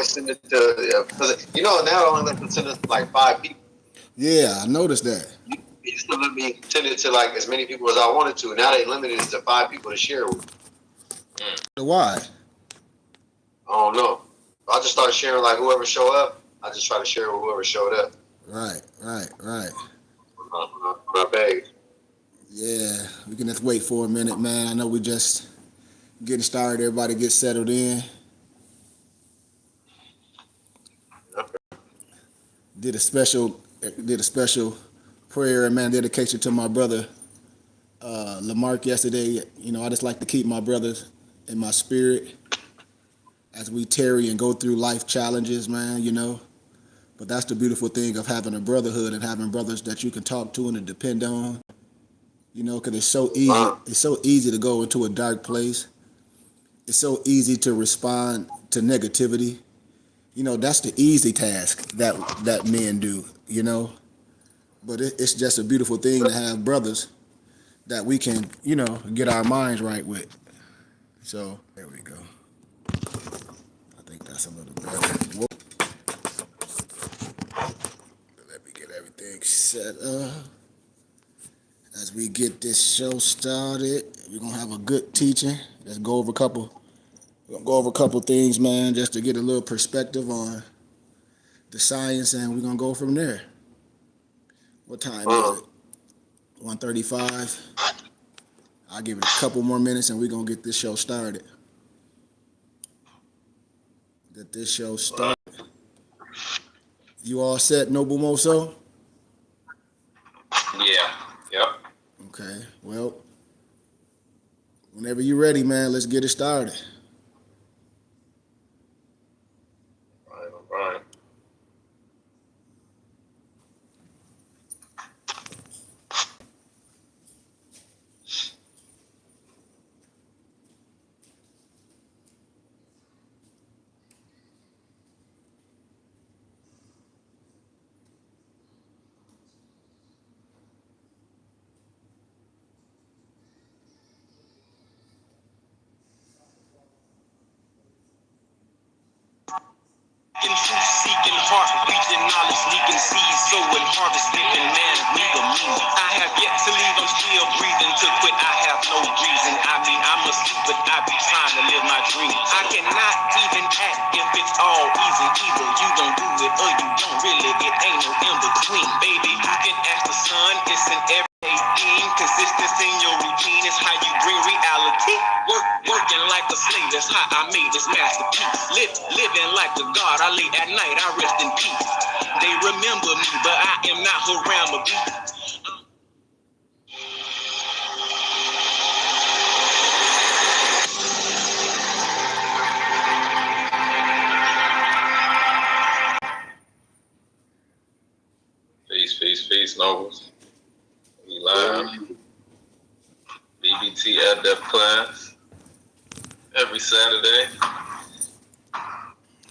always send it to, because now I only let them send it to like 5 people. Yeah, I noticed that. You used to let me send it to like as many people as I wanted to. Now they limited it to 5 people to share with. Why? I don't know. I just started sharing like whoever showed up. I just try to share with whoever showed up. Right. My page. Yeah, we can just wait for a minute, man. I know we just getting started. Everybody get settled in. Okay. Did a special prayer and man dedication to my brother Lamarck yesterday. I just like to keep my brothers in my spirit as we tarry and go through life challenges, man. But that's the beautiful thing of having a brotherhood and having brothers that you can talk to and to depend on. Because it's so easy. It's so easy to go into a dark place. It's so easy to respond to negativity. That's the easy task that men do. But it's just a beautiful thing to have brothers that we can, get our minds right with. So there we go. I think that's a little better. Whoa. Let me get everything set up. As we get this show started, we're gonna have a good teaching. Let's go over a couple things, man, just to get a little perspective on the science, and we're gonna go from there. What time is it? 1:35. I'll give it a couple more minutes, and we're gonna get this show started. You all set, Noble Moso? Yeah. Yep. Okay. Well, whenever you're ready, man, let's get it started. All right. Seeking heart, reaching knowledge, leaking seeds, sowing harvest, reaping man, leave a me. I have yet to leave, I'm still breathing. To quit, I have no reason. I'm asleep, but I be trying to live my dream. I cannot even act if it's all easy. Either you don't do it or you don't really. It ain't no in between. Baby, you can ask the sun, it's an everyday thing. Consistency in your routine is how you bring reality. Working like a slave, that's how I made this masterpiece. Living like a god, I lay at night, I rest in peace. They remember me, but I am not Haram Abid. Peace, Nobles. We live. BBT Adept class every Saturday.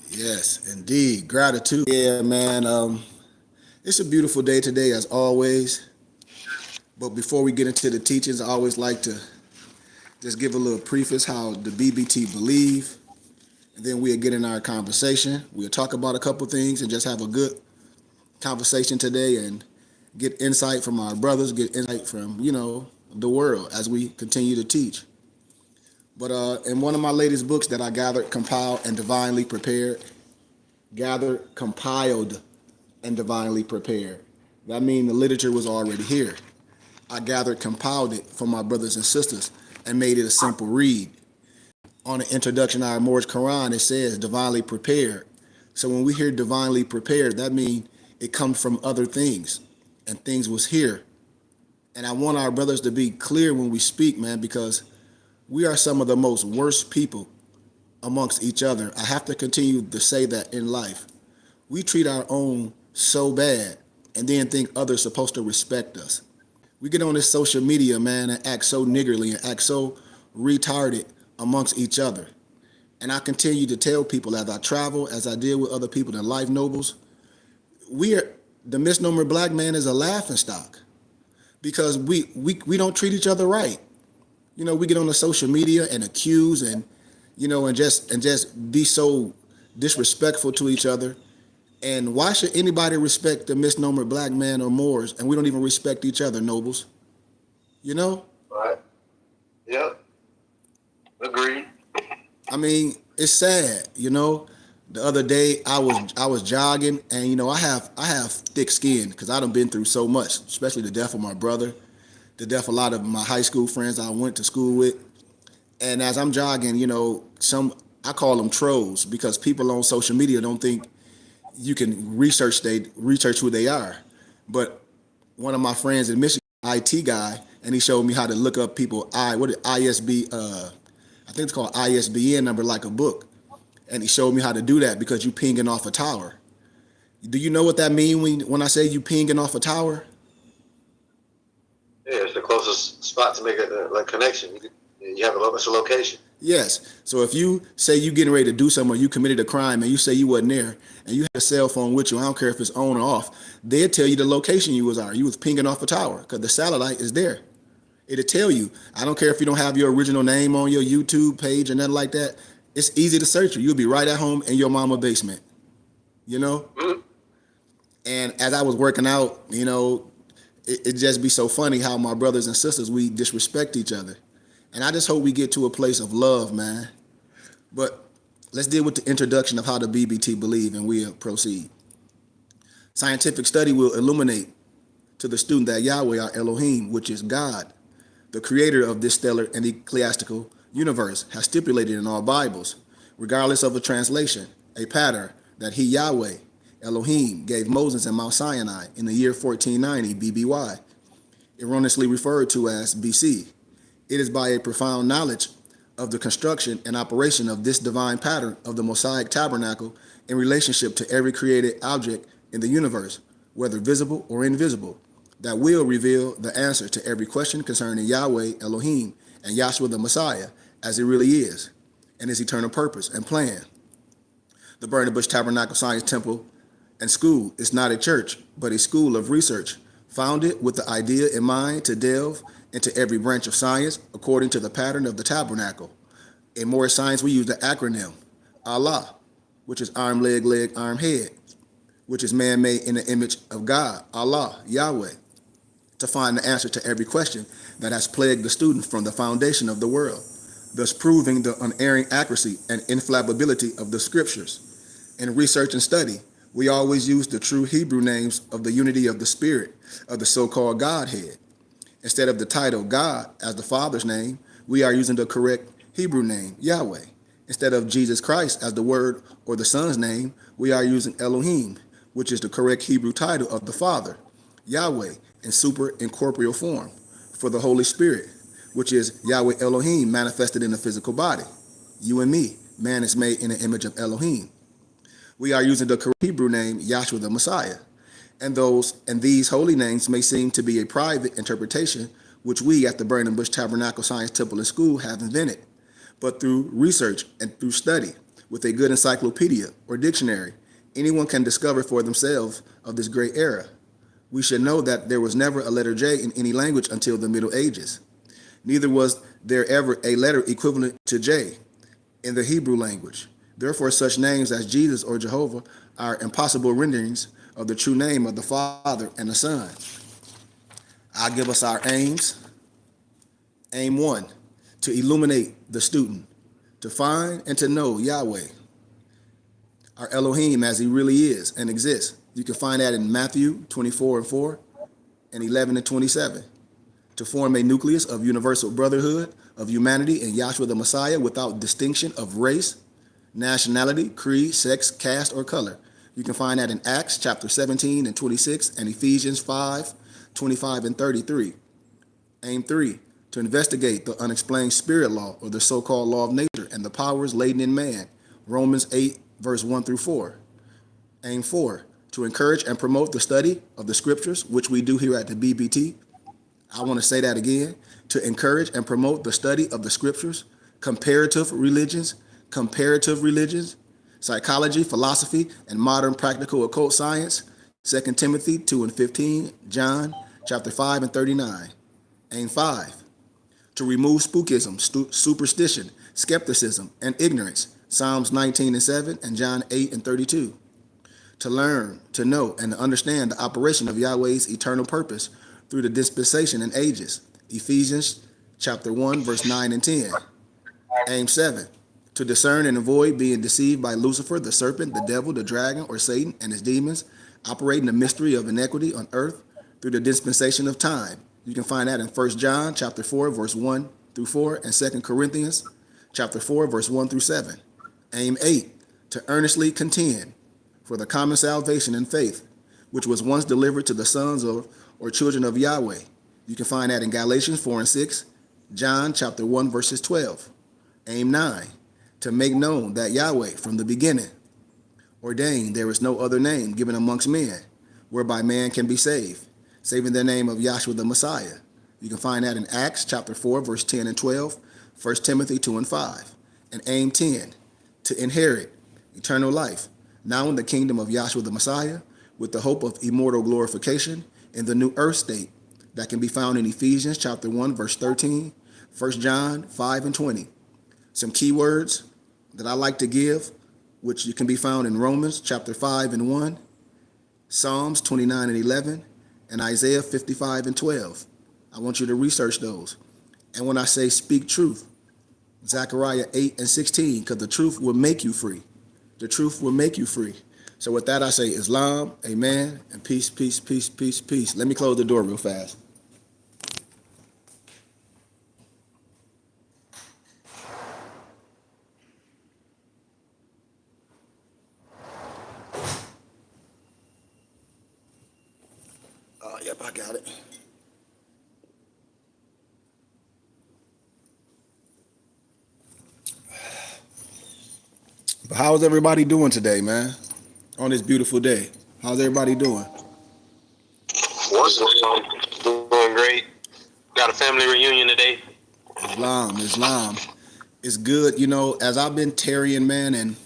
Yes, indeed. Gratitude. Yeah, man. It's a beautiful day today, as always. But before we get into the teachings, I always like to just give a little preface how the BBT believe, and then we'll get in our conversation. We'll talk about a couple things and just have a good conversation today and get insight from our brothers, get insight from, the world as we continue to teach. But in one of my latest books that I gathered, compiled, and divinely prepared, compiled, and divinely prepared. That means the literature was already here. I gathered, compiled it for my brothers and sisters, and made it a simple read. On the introduction to our Moorish Quran, it says divinely prepared. So when we hear divinely prepared, that means it comes from other things, and things was here. And I want our brothers to be clear when we speak, man, because we are some of the most worst people amongst each other. I have to continue to say that in life. We treat our own so bad and then think others supposed to respect us. We get on this social media, man, and act so niggardly and act so retarded amongst each other. And I continue to tell people as I travel, as I deal with other people in life, Nobles, the misnomer black man is a laughingstock because we don't treat each other right. We get on the social media and accuse and just be so disrespectful to each other. And why should anybody respect the misnomer black man or Moors, and we don't even respect each other, nobles? You know? Right. Yep. Agreed. I mean, it's sad, you know. The other day I was jogging, and you know I have thick skin because I done been through so much, especially the death of my brother, the death of a lot of my high school friends I went to school with. And as I'm jogging, you know, I call them trolls because people on social media don't think you can research who they are. But one of my friends in Michigan, IT guy, and he showed me how to look up people ISB I think it's called ISBN number like a book. And he showed me how to do that because you pinging off a tower. Do you know what that means when I say you pinging off a tower? Yeah, it's the closest spot to make a connection. You have it's a location. Yes. So if you say you getting ready to do something or you committed a crime and you say you wasn't there and you had a cell phone with you, I don't care if it's on or off, they'll tell you the location you was at. You was pinging off a tower because the satellite is there. It'll tell you. I don't care if you don't have your original name on your YouTube page or nothing like that. It's easy to search you. You'll be right at home in your mama basement. You know? Mm-hmm. And as I was working out, you know, it just be so funny how my brothers and sisters, we disrespect each other. And I just hope we get to a place of love, man. But let's deal with the introduction of how the BBT believe, and we'll proceed. Scientific study will illuminate to the student that Yahweh, our Elohim, which is God, the creator of this stellar and ecclesiastical universe, has stipulated in all Bibles, regardless of the translation, a pattern that he, Yahweh, Elohim, gave Moses in Mount Sinai in the year 1490 BBY, erroneously referred to as BC. It is by a profound knowledge of the construction and operation of this divine pattern of the Mosaic tabernacle in relationship to every created object in the universe, whether visible or invisible, that will reveal the answer to every question concerning Yahweh, Elohim, and Yahshua the Messiah, as it really is, and his eternal purpose and plan. The Burning Bush Tabernacle Science Temple and School is not a church, but a school of research, founded with the idea in mind to delve into every branch of science according to the pattern of the tabernacle. In Moorish science, we use the acronym Allah, which is arm, leg, arm, head, which is man-made in the image of God, Allah, Yahweh, to find the answer to every question that has plagued the student from the foundation of the world, thus proving the unerring accuracy and infallibility of the scriptures. In research and study, we always use the true Hebrew names of the unity of the Spirit of the so-called Godhead. Instead of the title God as the Father's name, we are using the correct Hebrew name, Yahweh. Instead of Jesus Christ as the Word or the Son's name, we are using Elohim, which is the correct Hebrew title of the Father, Yahweh, in super incorporeal form, for the Holy Spirit, which is Yahweh Elohim manifested in a physical body. You and me, man is made in the image of Elohim. We are using the correct Hebrew name, Yahshua the Messiah. And these holy names may seem to be a private interpretation, which we at the Burning Bush Tabernacle Science Temple and School have invented. But through research and through study, with a good encyclopedia or dictionary, anyone can discover for themselves of this great era. We should know that there was never a letter J in any language until the Middle Ages. Neither was there ever a letter equivalent to J in the Hebrew language. Therefore, such names as Jesus or Jehovah are impossible renderings of the true name of the Father and the Son. I'll give us our aims. Aim 1, to illuminate the student, to find and to know Yahweh, our Elohim as he really is and exists. You can find that in Matthew 24:4 and 11 and 27. To form a nucleus of universal brotherhood of humanity in Yahshua the Messiah without distinction of race, nationality, creed, sex, caste, or color. You can find that in Acts chapter 17 and 26 and Ephesians 5:25 and 33. Aim 3, to investigate the unexplained spirit law or the so-called law of nature and the powers latent in man. Romans 8 verse 1 through 4. Aim 4, to encourage and promote the study of the scriptures, which we do here at the BBT. I want to say that again, to encourage and promote the study of the scriptures, comparative religions, psychology, philosophy, and modern practical occult science, 2 Timothy 2 and 15, John chapter 5 and 39. Aim 5, to remove spookism, superstition, skepticism, and ignorance, Psalms 19:7, and John 8:32. To learn, to know, and to understand the operation of Yahweh's eternal purpose through the dispensation and ages. Ephesians chapter 1, verse 9 and 10. Aim 7. To discern and avoid being deceived by Lucifer, the serpent, the devil, the dragon, or Satan and his demons, operating the mystery of iniquity on earth through the dispensation of time. You can find that in 1 John chapter 4, verse 1 through 4, and 2 Corinthians chapter 4, verse 1 through 7. Aim 8. To earnestly contend for the common salvation and faith, which was once delivered to the sons of or children of Yahweh. You can find that in Galatians 4 and 6, John chapter 1, verses 12. Aim 9. To make known that Yahweh from the beginning ordained there is no other name given amongst men, whereby man can be saved, saving the name of Yahshua the Messiah. You can find that in Acts chapter 4, verse 10 and 12, 1 Timothy 2 and 5. And aim 10. To inherit eternal life, now in the kingdom of Yahshua the Messiah, with the hope of immortal glorification in the new earth state that can be found in Ephesians chapter 1, verse 13, 1 John 5 and 20. Some key words that I like to give, which you can be found in Romans chapter 5 and 1, Psalms 29 and 11, and Isaiah 55 and 12. I want you to research those. And when I say speak truth, Zechariah 8 and 16, because the truth will make you free. The truth will make you free. So with that, I say Islam, amen, and peace, peace, peace, peace, peace. Let me close the door real fast. Yep, I got it. But how's everybody doing today, man? On this beautiful day. How's everybody doing? Doing great. Got a family reunion today. Islam. It's good, you know, as I've been tarrying, man, and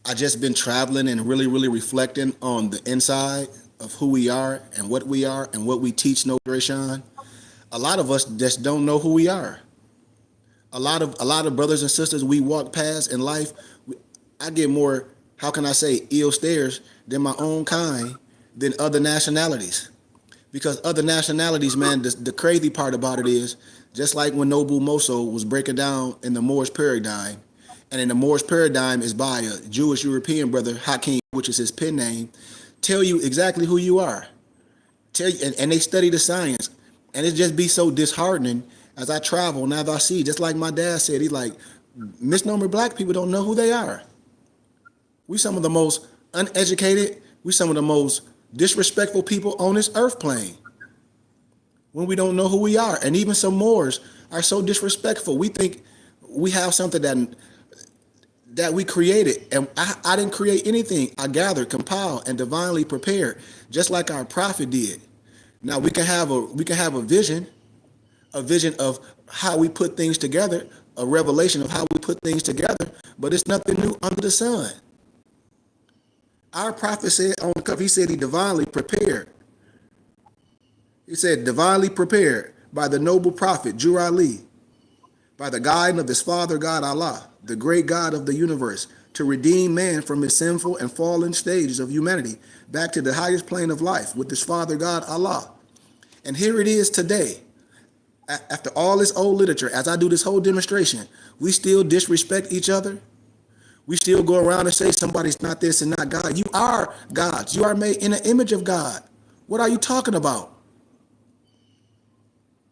I just been traveling and really, really reflecting on the inside of who we are and what we teach, no Sean. A lot of us just don't know who we are. A lot of brothers and sisters we walk past in life, I get more, how can I say, ill stares than my own kind than other nationalities. Because other nationalities, man, the crazy part about it is, just like when Noble Mosso was breaking down in the Moorish paradigm, and in the Moorish paradigm is by a Jewish European brother, Hakeem, which is his pen name, tell you exactly who you are. And they study the science. And it just be so disheartening as I travel and as I see, just like my dad said, he's like, misnomer black people don't know who they are. We some of the most uneducated, we some of the most disrespectful people on this earth plane. When we don't know who we are. And even some Moors are so disrespectful. We think we have something that we created, and I didn't create anything. I gathered, compiled, and divinely prepared, just like our prophet did. Now we can have a vision of how we put things together, a revelation of how we put things together, but it's nothing new under the sun. Our prophet said on the cover, he said he divinely prepared. He said divinely prepared by the noble prophet Jur Ali, by the guidance of his father God Allah, the great God of the universe, to redeem man from his sinful and fallen stages of humanity back to the highest plane of life with his father God Allah. And here it is today. After all this old literature, as I do this whole demonstration, we still disrespect each other. We still go around and say somebody's not this and not God. You are gods. You are made in the image of God. What are you talking about?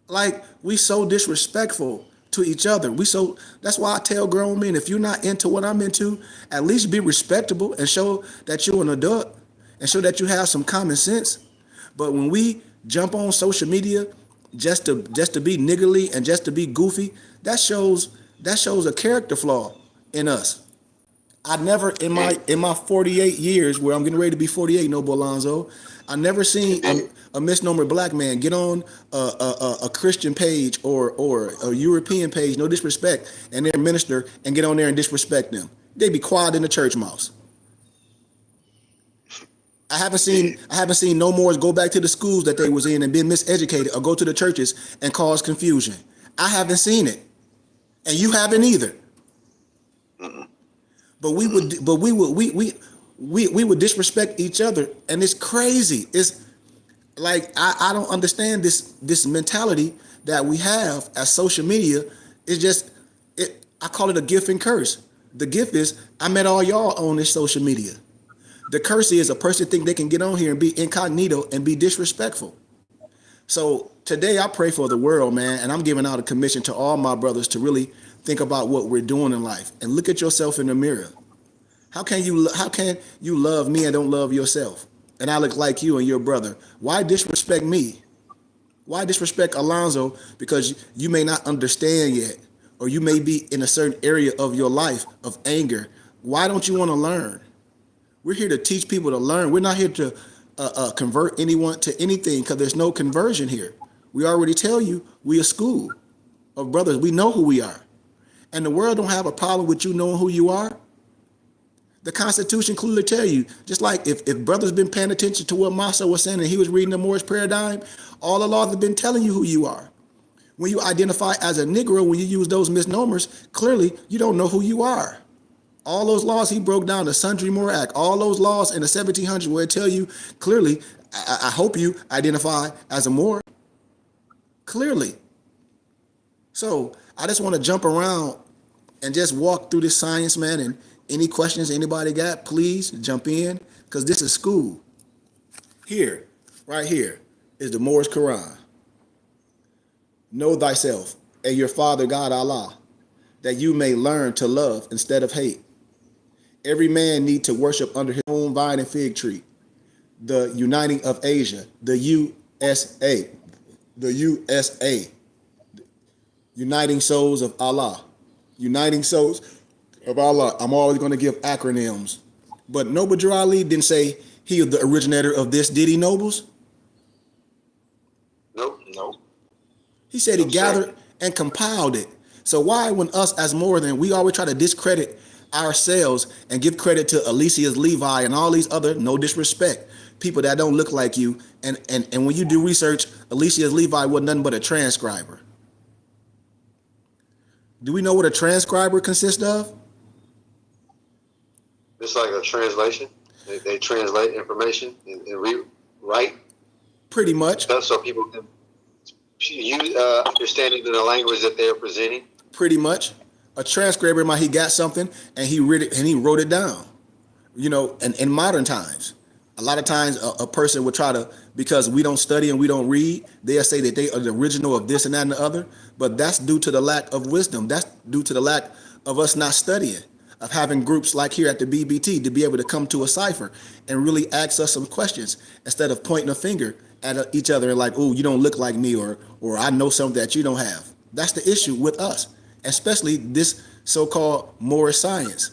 Like, we so disrespectful to each other. That's why I tell grown men, if you're not into what I'm into, at least be respectable and show that you're an adult and show that you have some common sense. But when we jump on social media just to be niggardly and just to be goofy, that shows a character flaw in us. I never in my 48 years, where I'm getting ready to be 48, Noble Alonzo, I never seen a misnomer black man get on a Christian page or a European page, no disrespect, and their minister and get on there and disrespect them. They be quiet in the church mouse. I haven't seen no Moors go back to the schools that they was in and been miseducated, or go to the churches and cause confusion. I haven't seen it, and you haven't either. But we would disrespect each other, and it's crazy. It's like I don't understand this mentality that we have as social media. It's just I call it a gift and curse. The gift is I met all y'all on this social media. The curse is a person think they can get on here and be incognito and be disrespectful. So today I pray for the world, man, and I'm giving out a commission to all my brothers to really think about what we're doing in life and look at yourself in the mirror. How can you love me and don't love yourself? And I look like you and your brother. Why disrespect me? Why disrespect Alonzo? Because you may not understand yet, or you may be in a certain area of your life of anger. Why don't you want to learn? We're here to teach people to learn. We're not here to convert anyone to anything, because there's no conversion here. We already tell you we a school of brothers. We know who we are. And the world don't have a problem with you knowing who you are. The Constitution clearly tell you, just like if brothers been paying attention to what Massa was saying and he was reading the Moorish paradigm, all the laws have been telling you who you are. When you identify as a Negro, when you use those misnomers, clearly you don't know who you are. All those laws he broke down, the Sundry Moore Act, all those laws in the 1700s where it tell you clearly, I hope you identify as a Moor. Clearly. So I just want to jump around and just walk through this science, man, and any questions anybody got, please jump in, because this is school. Here, right here, is the Moorish Quran. Know thyself and your Father God Allah, that you may learn to love instead of hate. Every man need to worship under his own vine and fig tree. The Uniting of Asia, the USA, the USA, Uniting Souls of Allah, Uniting Souls of Allah. I'm always going to give acronyms. But Noble Drew Ali didn't say he was the originator of this, did he, Nobles? Nope. He said he gathered and compiled it. So why, when us as more than, we always try to discredit ourselves and give credit to Alicia's Levi and all these other, no disrespect, people that don't look like you. And when you do research, Alicia's Levi wasn't nothing but a transcriber. Do we know what a transcriber consists of? It's like a translation. They translate information and rewrite. Pretty much. Stuff so people can understanding the language that they're presenting. Pretty much. A transcriber might he got something and he read it and he wrote it down. You know, and in modern times, a lot of times a person would try to, because we don't study and we don't read, they'll say that they are the original of this and that and the other. But that's due to the lack of wisdom. That's due to the lack of us not studying, of having groups like here at the BBT to be able to come to a cipher and really ask us some questions instead of pointing a finger at each other and like, oh, you don't look like me, or I know something that you don't have. That's the issue with us, especially this so-called Moorish science.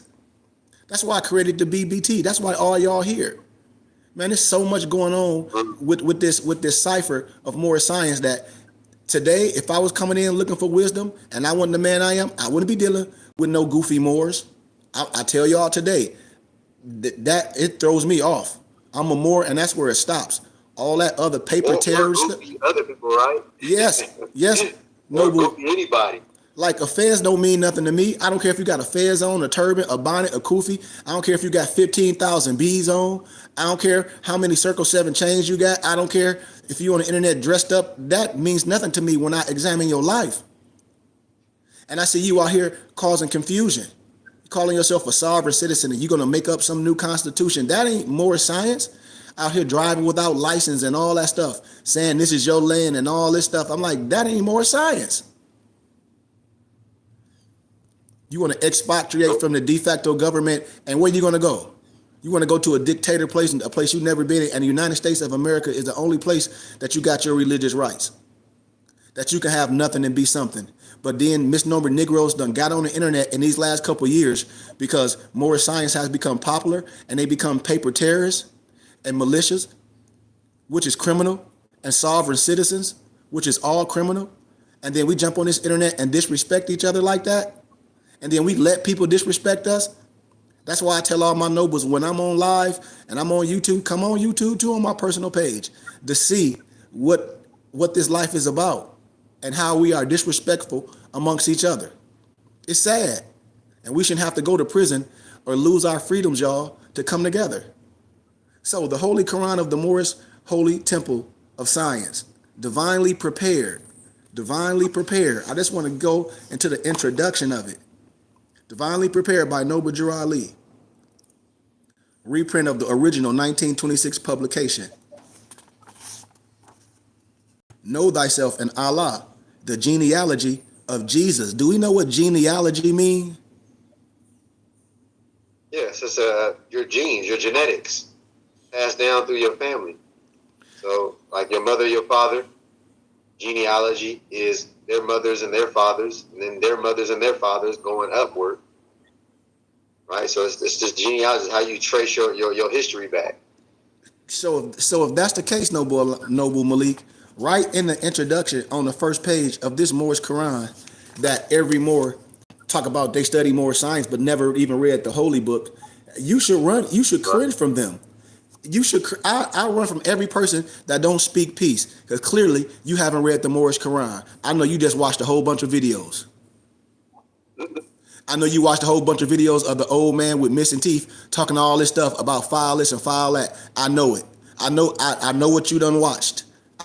That's why I created the BBT. That's why all y'all here. Man, there's so much going on with this cipher of Moorish science that today, if I was coming in looking for wisdom and I wasn't the man I am, I wouldn't be dealing with no goofy Moors. I tell y'all today, that it throws me off. I'm a Moor, and that's where it stops. All that other paper terrorist stuff. Other people, right? Yes. No, anybody. Like a fez don't mean nothing to me. I don't care if you got a fez on, a turban, a bonnet, a kufi. I don't care if you got 15,000 bees on. I don't care how many Circle 7 chains you got. I don't care if you on the internet dressed up. That means nothing to me when I examine your life. And I see you out here causing confusion. Calling yourself a sovereign citizen and you're going to make up some new constitution. That ain't more science. Out here driving without license and all that stuff, saying this is your land and all this stuff. I'm like, that ain't more science. You want to expatriate from the de facto government, and where you going to go? You want to go to a dictator place, a place you've never been in, and the United States of America is the only place that you got your religious rights, that you can have nothing and be something. But then misnomer Negroes done got on the internet in these last couple of years because Moorish science has become popular, and they become paper terrorists and militias, which is criminal, and sovereign citizens, which is all criminal. And then we jump on this internet and disrespect each other like that. And then we let people disrespect us. That's why I tell all my nobles, when I'm on live and I'm on YouTube, come on YouTube too, on my personal page, to see what this life is about and how we are disrespectful amongst each other. It's sad. And we shouldn't have to go to prison or lose our freedoms, y'all, to come together. So the Holy Quran of the Moorish Holy Temple of Science, divinely prepared, divinely prepared. I just want to go into the introduction of it. Divinely prepared by Noble Drew Ali. Reprint of the original 1926 publication. Know thyself in Allah, the genealogy of Jesus. Do we know what genealogy means? Yes, it's your genes, your genetics, passed down through your family. So, like your mother, your father, genealogy is their mothers and their fathers, and then their mothers and their fathers going upward. Right? So it's just genealogy, how you trace your history back. So if that's the case, Noble Malik, right in the introduction on the first page of this Moorish Quran, that every Moor talk about they study Moorish science but never even read the holy book, you should cringe from them. I run from every person that don't speak peace, because clearly you haven't read the Moorish Quran. I know you just watched a whole bunch of videos. I know you watched a whole bunch of videos of the old man with missing teeth talking all this stuff about file this and file that. I know it. I know what you done watched.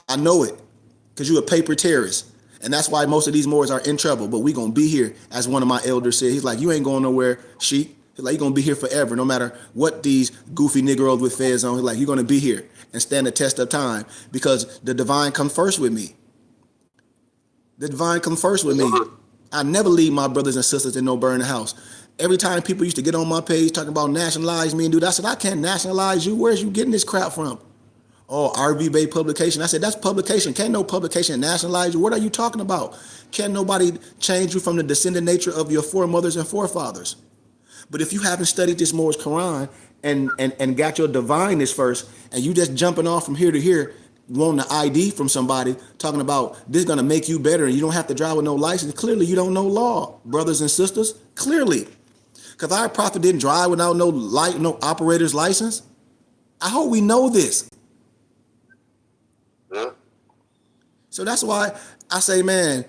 I know it, because you a paper terrorist. And that's why most of these Moors are in trouble. But we going to be here, as one of my elders said. He's like, you ain't going nowhere, sheep. He's like, you're going to be here forever, no matter what these goofy Negroes with fez on. He's like, you're going to be here and stand the test of time, because the divine comes first with me. The divine comes first with me. I never leave my brothers and sisters in no burning house. Every time people used to get on my page talking about nationalize me and do that, I said, I can't nationalize you. Where's you getting this crap from? Oh, RV Bay publication. I said, that's publication. Can't no publication nationalize you. What are you talking about? Can't nobody change you from the descendant nature of your foremothers and forefathers. But if you haven't studied this Moorish Quran and got your divineness first, and you just jumping off from here to here, wanting an ID from somebody, talking about this is going to make you better and you don't have to drive with no license, clearly you don't know law, brothers and sisters. Clearly. Because our prophet didn't drive without no operator's license. I hope we know this. Yeah. So that's why I say, man,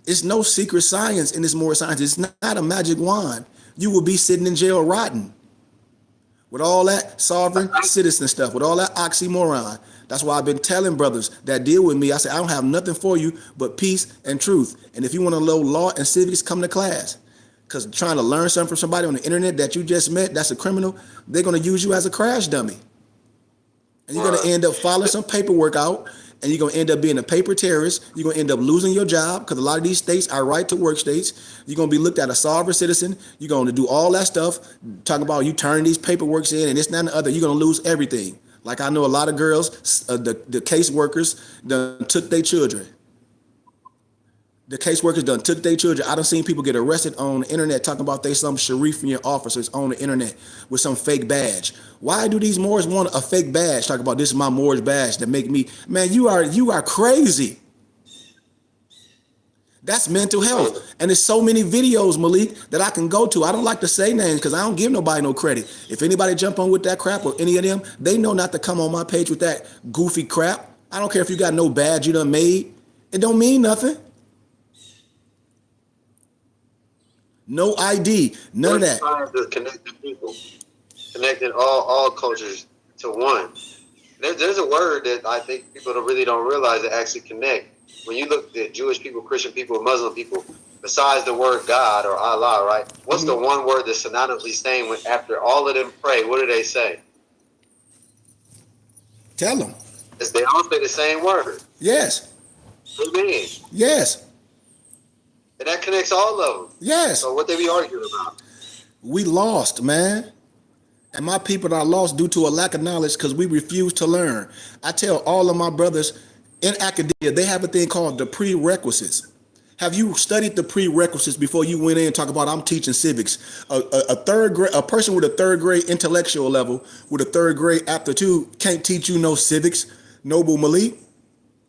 it's no secret science in this Moorish science. It's not a magic wand. You will be sitting in jail rotting with all that sovereign citizen stuff, with all that oxymoron. That's why I've been telling brothers that deal with me, I say, I don't have nothing for you but peace and truth. And if you want to know law and civics, come to class. Because trying to learn something from somebody on the internet that you just met, that's a criminal, they're going to use you as a crash dummy. And you're going to end up filing some paperwork out, and you're going to end up being a paper terrorist. You're going to end up losing your job, because a lot of these states are right to work states. You're going to be looked at a sovereign citizen. You're going to do all that stuff, talking about you turning these paperworks in and this, that, and the other. You're going to lose everything. Like I know a lot of girls, the caseworkers done took their children. The caseworkers done took their children. I done seen people get arrested on the internet talking about they some Sharifian officers on the internet with some fake badge. Why do these Moors want a fake badge? Talk about this is my Moorish badge that make me, man, you are crazy. That's mental health. And there's so many videos, Malik, that I can go to. I don't like to say names because I don't give nobody no credit. If anybody jump on with that crap or any of them, they know not to come on my page with that goofy crap. I don't care if you got no badge you done made. It don't mean nothing. No ID, none of that. Connecting people, connecting all cultures to one. There's a word that I think people really don't realize that actually connect. When you look at Jewish people, Christian people, Muslim people, besides the word God or Allah, right? What's the one word that's synonymously saying when after all of them pray? What do they say? Tell them. They all say the same word. Yes. Amen. Yes. And that connects all of them. Yes. So what they be arguing about? We lost, man. And my people are lost due to a lack of knowledge because we refuse to learn. I tell all of my brothers in academia, they have a thing called the prerequisites. Have you studied the prerequisites before you went in and talk about I'm teaching civics? A person with a third grade intellectual level with a third grade aptitude can't teach you no civics. Noble Malik,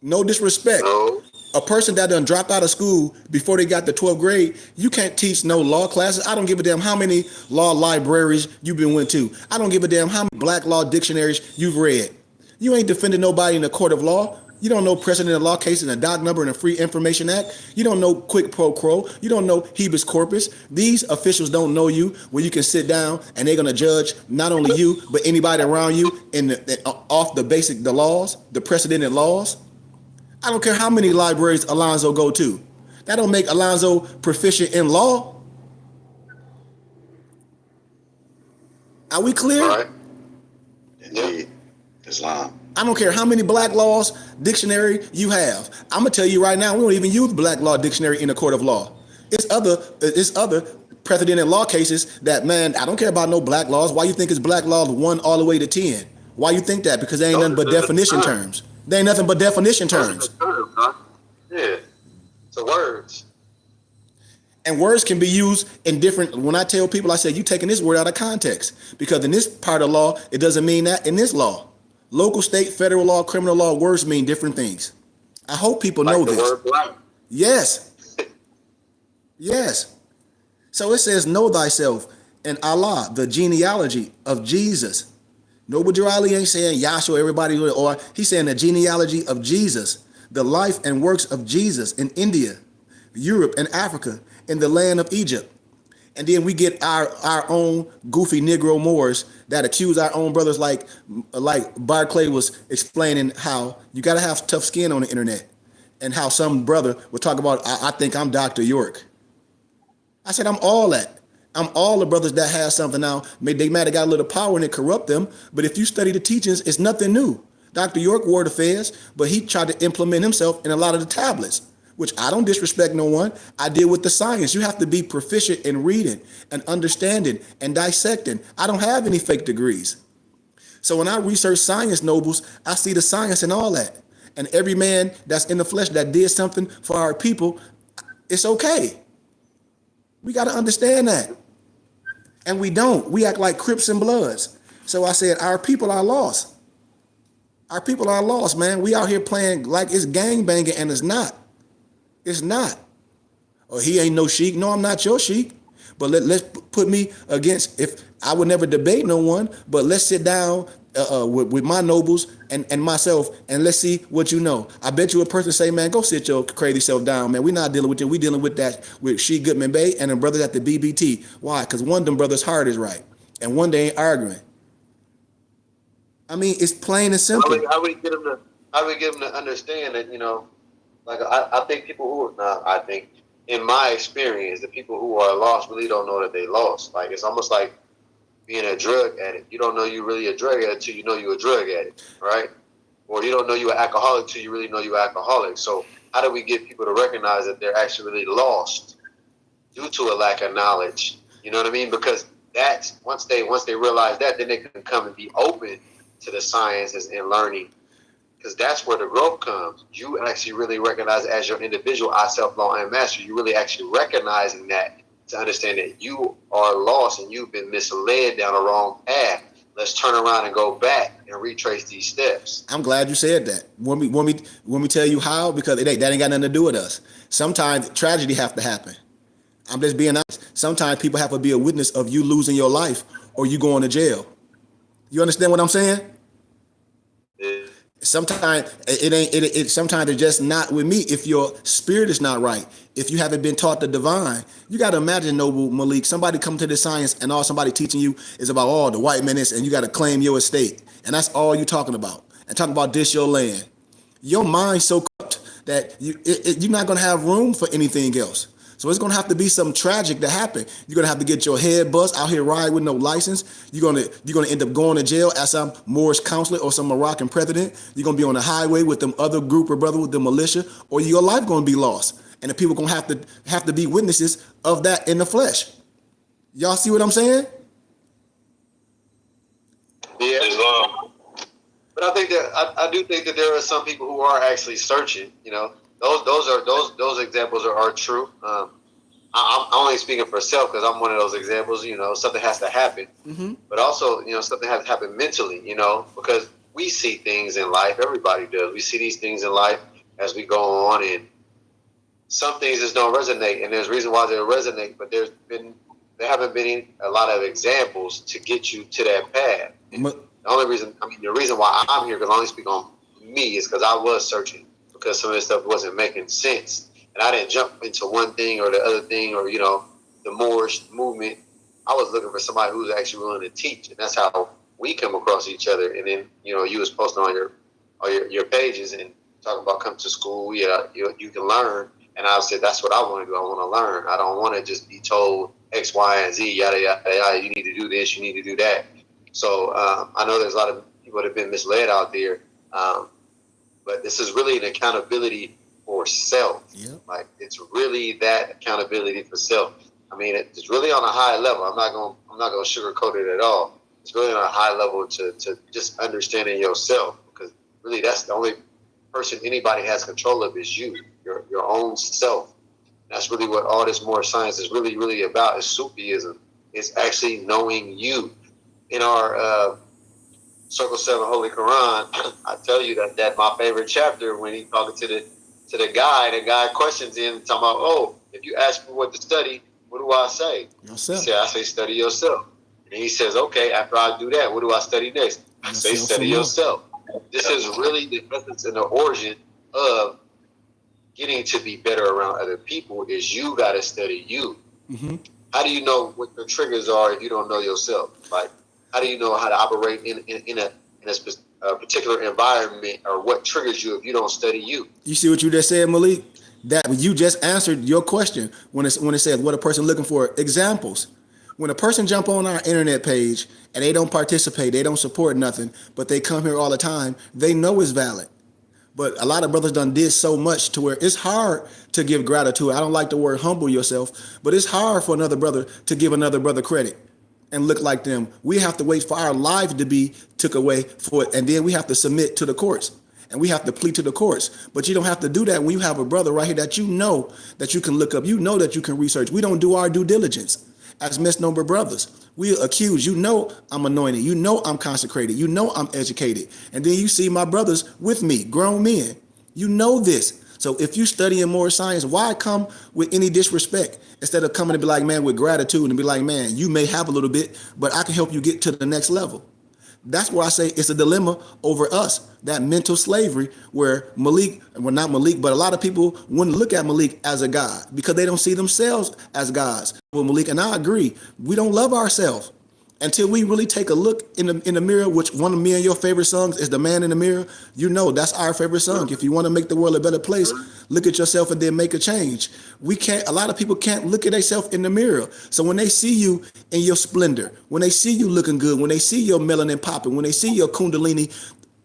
no disrespect. No. A person that done dropped out of school before they got to 12th grade, you can't teach no law classes. I don't give a damn how many law libraries you've been went to. I don't give a damn how many black law dictionaries you've read. You ain't defending nobody in the court of law. You don't know precedent of law cases and a doc number and a Free Information Act. You don't know quid pro quo. You don't know habeas corpus. These officials don't know you when you can sit down and they're going to judge not only you, but anybody around you off the laws, the precedented laws. I don't care how many libraries Alonzo go to. That don't make Alonzo proficient in law. Are we clear? All right. Indeed. Islam. I don't care how many black laws dictionary you have. I'm gonna tell you right now, we don't even use black law dictionary in a court of law. It's other precedented law cases that, man, I don't care about no black laws. Why you think it's black laws 1 all the way to 10? Why you think that? Because they ain't nothing but definition terms. They ain't nothing but definition terms. Yeah. So words. And words can be used in different. When I tell people, I say, you taking this word out of context, because in this part of law, it doesn't mean that in this law. Local, state, federal law, criminal law, words mean different things. I hope people know this. Word black. Yes. Yes. So it says, know thyself and Allah, the genealogy of Jesus. Noble Jurali ain't saying Yahshua, everybody, or he's saying the genealogy of Jesus, the life and works of Jesus in India, Europe, and Africa, in the land of Egypt. And then we get our own goofy Negro Moors that accuse our own brothers, like Barclay was explaining, how you got to have tough skin on the internet, and how some brother would talk about, I think I'm Dr. York. I said, I'm all that. I'm all the brothers that have something now. They might have got a little power and it corrupt them, but if you study the teachings, it's nothing new. Dr. York wore the fez, but he tried to implement himself in a lot of the tablets, which I don't disrespect no one. I deal with the science. You have to be proficient in reading and understanding and dissecting. I don't have any fake degrees. So when I research science, nobles, I see the science and all that. And every man that's in the flesh that did something for our people, it's okay. We got to understand that. And we don't. We act like Crips and Bloods. So I said, our people are lost. Our people are lost, man. We out here playing like it's gangbanging, and it's not. It's not. Oh, he ain't no sheik. No, I'm not your sheik. But let's put me against, if I would never debate no one, but let's sit down with my nobles and myself, and let's see what you know. I bet you a person say, man, go sit your crazy self down, man. We're not dealing with you. We dealing with that with Sheik Goodman Bay and the brothers at the BBT. Why? Because one of them brothers' heart is right, and one they ain't arguing. I mean, it's plain and simple. How we get them to understand that, like I think people who are not, I think, in my experience, the people who are lost really don't know that they lost. Like, it's almost like being a drug addict. You don't know you're really a drug addict until you know you're a drug addict, right? Or you don't know you're an alcoholic until you really know you're an alcoholic. So how do we get people to recognize that they're actually really lost due to a lack of knowledge? You know what I mean? Because that's once they realize that, then they can come and be open to the sciences and learning. Because that's where the growth comes. You actually really recognize as your individual, I, self, law, and master, you really actually recognizing that to understand that you are lost and you've been misled down a wrong path. Let's turn around and go back and retrace these steps. I'm glad you said that. Want me tell you how? Because that ain't got nothing to do with us. Sometimes tragedy have to happen. I'm just being honest. Sometimes people have to be a witness of you losing your life or you going to jail. You understand what I'm saying? Yeah. Sometimes sometimes it's just not with me. If your spirit is not right, if you haven't been taught the divine, you got to imagine, Noble Malik, somebody come to the science and all somebody teaching you is about all the white men is, and you got to claim your estate, and that's all you talking about, and talking about this your land. Your mind's so corrupt that you're not gonna have room for anything else. So it's gonna have to be something tragic to happen. You're gonna have to get your head bust out here riding with no license. You're gonna end up going to jail as some Moorish counselor or some Moroccan president. You're gonna be on the highway with them other group of brothers with the militia, or your life gonna be lost. And the people gonna have to be witnesses of that in the flesh. Y'all see what I'm saying? Yeah. But I think that I do think that there are some people who are actually searching. Those examples are true. I'm only speaking for self because I'm one of those examples. Something has to happen, but also something has to happen mentally. Because we see things in life. Everybody does. We see these things in life as we go on, and some things just don't resonate. And there's a reason why they resonate, but there haven't been a lot of examples to get you to that path. The reason why I'm here, because I only speak on me is because I was searching because some of this stuff wasn't making sense. And I didn't jump into one thing or the other thing or, the Moorish movement. I was looking for somebody who's actually willing to teach. And that's how we come across each other. And then, you was posting on your pages and talking about come to school. Yeah, you can learn. And I said, that's what I want to do. I want to learn. I don't want to just be told X, Y, and Z, yada, yada, yada. You need to do this. You need to do that. So I know there's a lot of people that have been misled out there. But this is really an accountability for self. Yep. Like, it's really that accountability for self. I mean, it's really on a high level. I'm not going to sugarcoat it at all. It's really on a high level to just understanding yourself, because really that's the only person anybody has control of is you, your own self. That's really what all this Moorish science is really, really about. Is Sufism. It's actually knowing you. In our Circle 7 Holy Quran, I tell you that my favorite chapter when he talking to the guy questions him, talking about, oh, if you ask me what to study, what do I say? Yourself. He said, I say study yourself. And he says, okay, after I do that, what do I study next? I say study yourself. This is really the essence and the origin of getting to be better around other people is you got to study you. Mm-hmm. How do you know what your triggers are if you don't know yourself? Like, how do you know how to operate in a particular environment, or what triggers you if you don't study you? You see what you just said, Malik? That you just answered your question when it said what a person looking for. Examples. When a person jump on our internet page and they don't participate, they don't support nothing, but they come here all the time, they know it's valid. But a lot of brothers done did so much to where it's hard to give gratitude. I don't like the word humble yourself, but it's hard for another brother to give another brother credit and look like them. We have to wait for our life to be took away for it, and then we have to submit to the courts. And we have to plead to the courts. But you don't have to do that when you have a brother right here that you know that you can look up, you know that you can research. We don't do our due diligence as misnomer brothers. We accuse, you know I'm anointed, you know I'm consecrated, you know I'm educated. And then you see my brothers with me, grown men. You know this. So if you study in Moorish science, why come with any disrespect instead of coming to be like, man, with gratitude and be like, man, you may have a little bit, but I can help you get to the next level. That's why I say it's a dilemma over us, that mental slavery where Malik, well, not Malik, but a lot of people wouldn't look at Malik as a God because they don't see themselves as gods. Well, Malik, and I agree, we don't love ourselves until we really take a look in the mirror, which one of me and your favorite songs is The Man in the Mirror. You know, that's our favorite song. If you want to make the world a better place, look at yourself and then make a change. A lot of people can't look at themselves in the mirror. So when they see you in your splendor, when they see you looking good, when they see your melanin popping, when they see your kundalini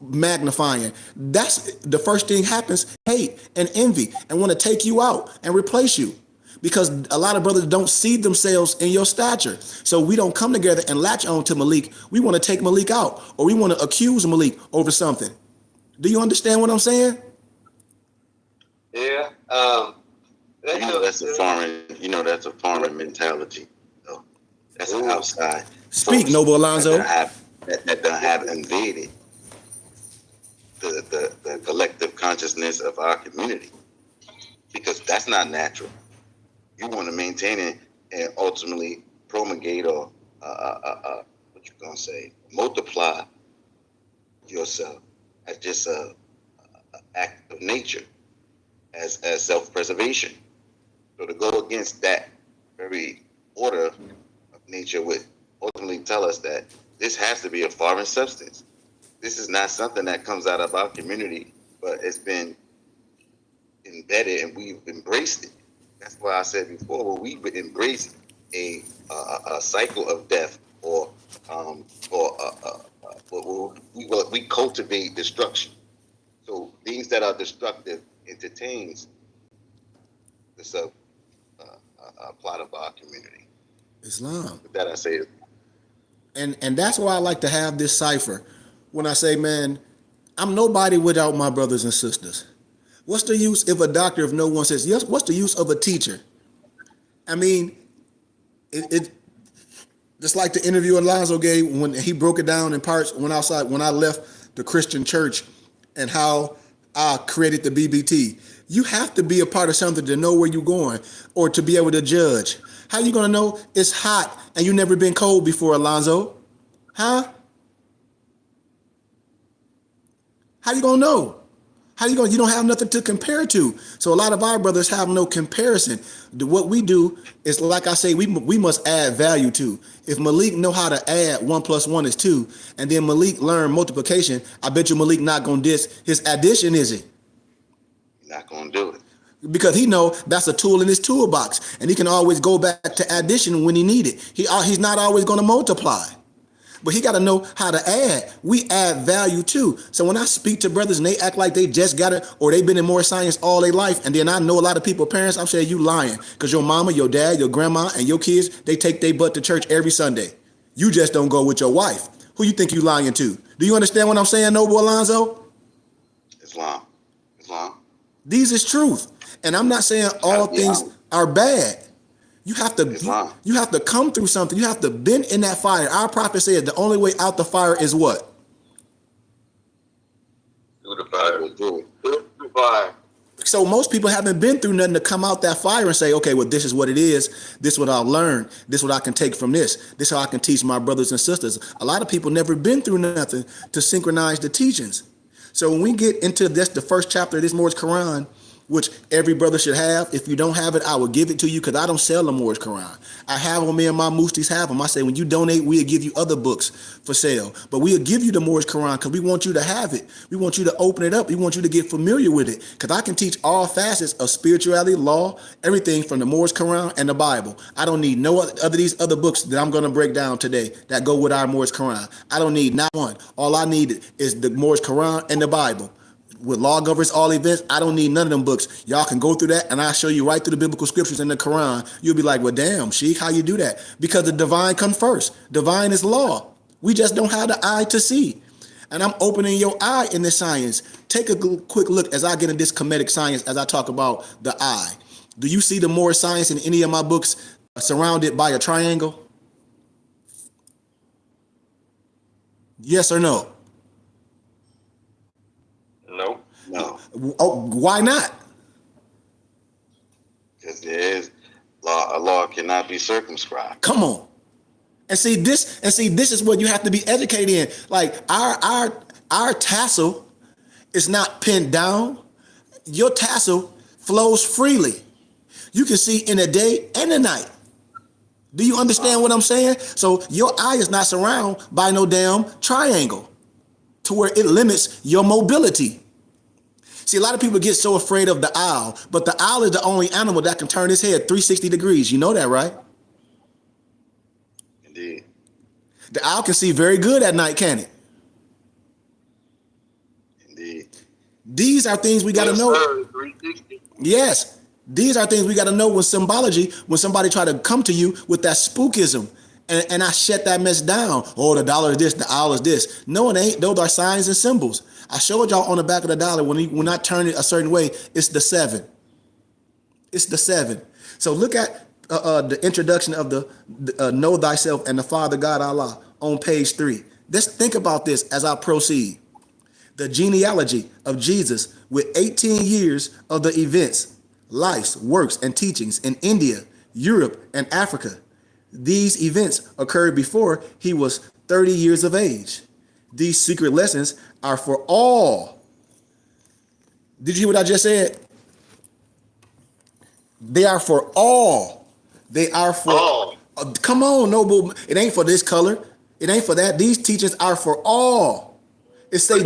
magnifying, that's the first thing happens, hate and envy, and want to take you out and replace you. Because a lot of brothers don't see themselves in your stature. So we don't come together and latch on to Malik. We want to take Malik out, or we want to accuse Malik over something. Do you understand what I'm saying? Yeah. That's a foreign mentality. So that's an outside. Speak, Noble Alonzo. That have invaded the collective consciousness of our community, because that's not natural. You want to maintain it and ultimately promulgate or multiply yourself as just a act of nature, as self-preservation. So to go against that very order of nature would ultimately tell us that this has to be a foreign substance. This is not something that comes out of our community, but it's been embedded and we've embraced it. That's why I said before, well, we would embrace a cycle of death, or we cultivate destruction. So things that are destructive entertains the plot of our community. Islam. With that I say it. And that's why I like to have this cipher. When I say, man, I'm nobody without my brothers and sisters. What's the use if a doctor, if no one says yes? What's the use of a teacher? I mean, it just like the interview Alonzo gave when he broke it down in parts when I left the Christian church and how I created the BBT. You have to be a part of something to know where you're going or to be able to judge. How you gonna know it's hot and you never been cold before, Alonzo? Huh? How you gonna know? You don't have nothing to compare to. So a lot of our brothers have no comparison. What we do is, like I say, we must add value to. If Malik know how to add 1 + 1 is 2, and then Malik learn multiplication, I bet you Malik not gonna diss his addition, is it? Not gonna do it. Because he know that's a tool in his toolbox, and he can always go back to addition when he need it. He's not always gonna multiply. But he got to know how to add. We add value too. So when I speak to brothers and they act like they just got it, or they've been in Moorish science all their life, and then I know a lot of people, parents, I'm saying you lying, because your mama, your dad, your grandma, and your kids, they take their butt to church every Sunday. You just don't go with your wife. Who you think you lying to? Do you understand what I'm saying, Noble Alonzo? Islam. These is truth. And I'm not saying all things are bad. You have to come through something. You have to bend in that fire. Our prophet said the only way out the fire is what? Through the fire. Through the fire. So most people haven't been through nothing to come out that fire and say, okay, well, this is what it is. This is what I'll learn. This is what I can take from this. This is how I can teach my brothers and sisters. A lot of people never been through nothing to synchronize the teachings. So when we get into this, the first chapter of this Moorish Quran, which every brother should have. If you don't have it, I will give it to you, because I don't sell the Moorish Quran. I have them, me and my Mustis have them. I say, when you donate, we'll give you other books for sale. But we'll give you the Moorish Quran because we want you to have it. We want you to open it up. We want you to get familiar with it, because I can teach all facets of spirituality, law, everything from the Moorish Quran and the Bible. I don't need no other these other books that I'm going to break down today that go with our Moorish Quran. I don't need not one. All I need is the Moorish Quran and the Bible. With law governs all events, I don't need none of them books. Y'all can go through that, and I'll show you right through the biblical scriptures in the Quran. You'll be like, well, damn, Sheikh, how you do that? Because the divine comes first. Divine is law. We just don't have the eye to see. And I'm opening your eye in this science. Take a quick look as I get into this comedic science, as I talk about the eye. Do you see the Moorish science in any of my books surrounded by a triangle? Yes or no? No. Oh, why not? Because there is law. A law cannot be circumscribed. Come on. And see this is what you have to be educated in. Like our tassel is not pinned down. Your tassel flows freely. You can see in the day and the night. Do you understand what I'm saying? So your eye is not surrounded by no damn triangle to where it limits your mobility. See, a lot of people get so afraid of the owl, but the owl is the only animal that can turn his head 360 degrees. You know that, right? Indeed. The owl can see very good at night, can it? Indeed. These are things we got to know. 360. Yes. These are things we got to know with symbology when somebody try to come to you with that spookism. And I shut that mess down. Oh, the dollar is this, the owl is this. No, it ain't. Those are signs and symbols. I showed y'all on the back of the dollar, when I turn it a certain way, it's the 7. It's the 7. So look at the introduction of the Know Thyself and the Father God Allah on page 3. Let's think about this as I proceed. The genealogy of Jesus with 18 years of the events, lives, works, and teachings in India, Europe, and Africa. These events occurred before he was 30 years of age. These secret lessons are for all. Did you hear what I just said? They are for all. They are for all. Come on, Noble. It ain't for this color. It ain't for that. These teachings are for all. It say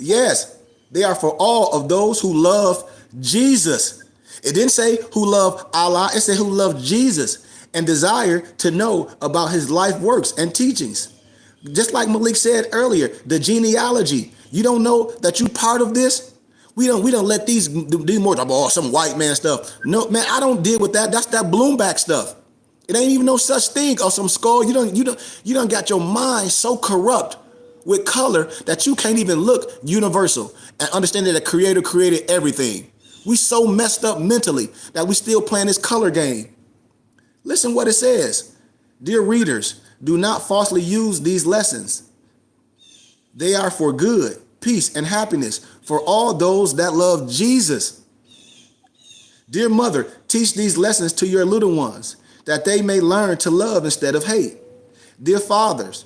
yes, they are for all of those who love Jesus. It didn't say who love Allah. It said who love Jesus and desire to know about his life works and teachings. Just like Malik said earlier, the genealogy. You don't know that you part of this? We don't let these more some white man stuff. No, man, I don't deal with that. That's that Bloomback stuff. It ain't even no such thing or some skull. You don't got your mind so corrupt with color that you can't even look universal and understand that the creator created everything. We so messed up mentally that we still playing this color game. Listen what it says. Dear readers, do not falsely use these lessons. They are for good, peace, and happiness for all those that love Jesus. Dear mother, teach these lessons to your little ones, that they may learn to love instead of hate. Dear fathers,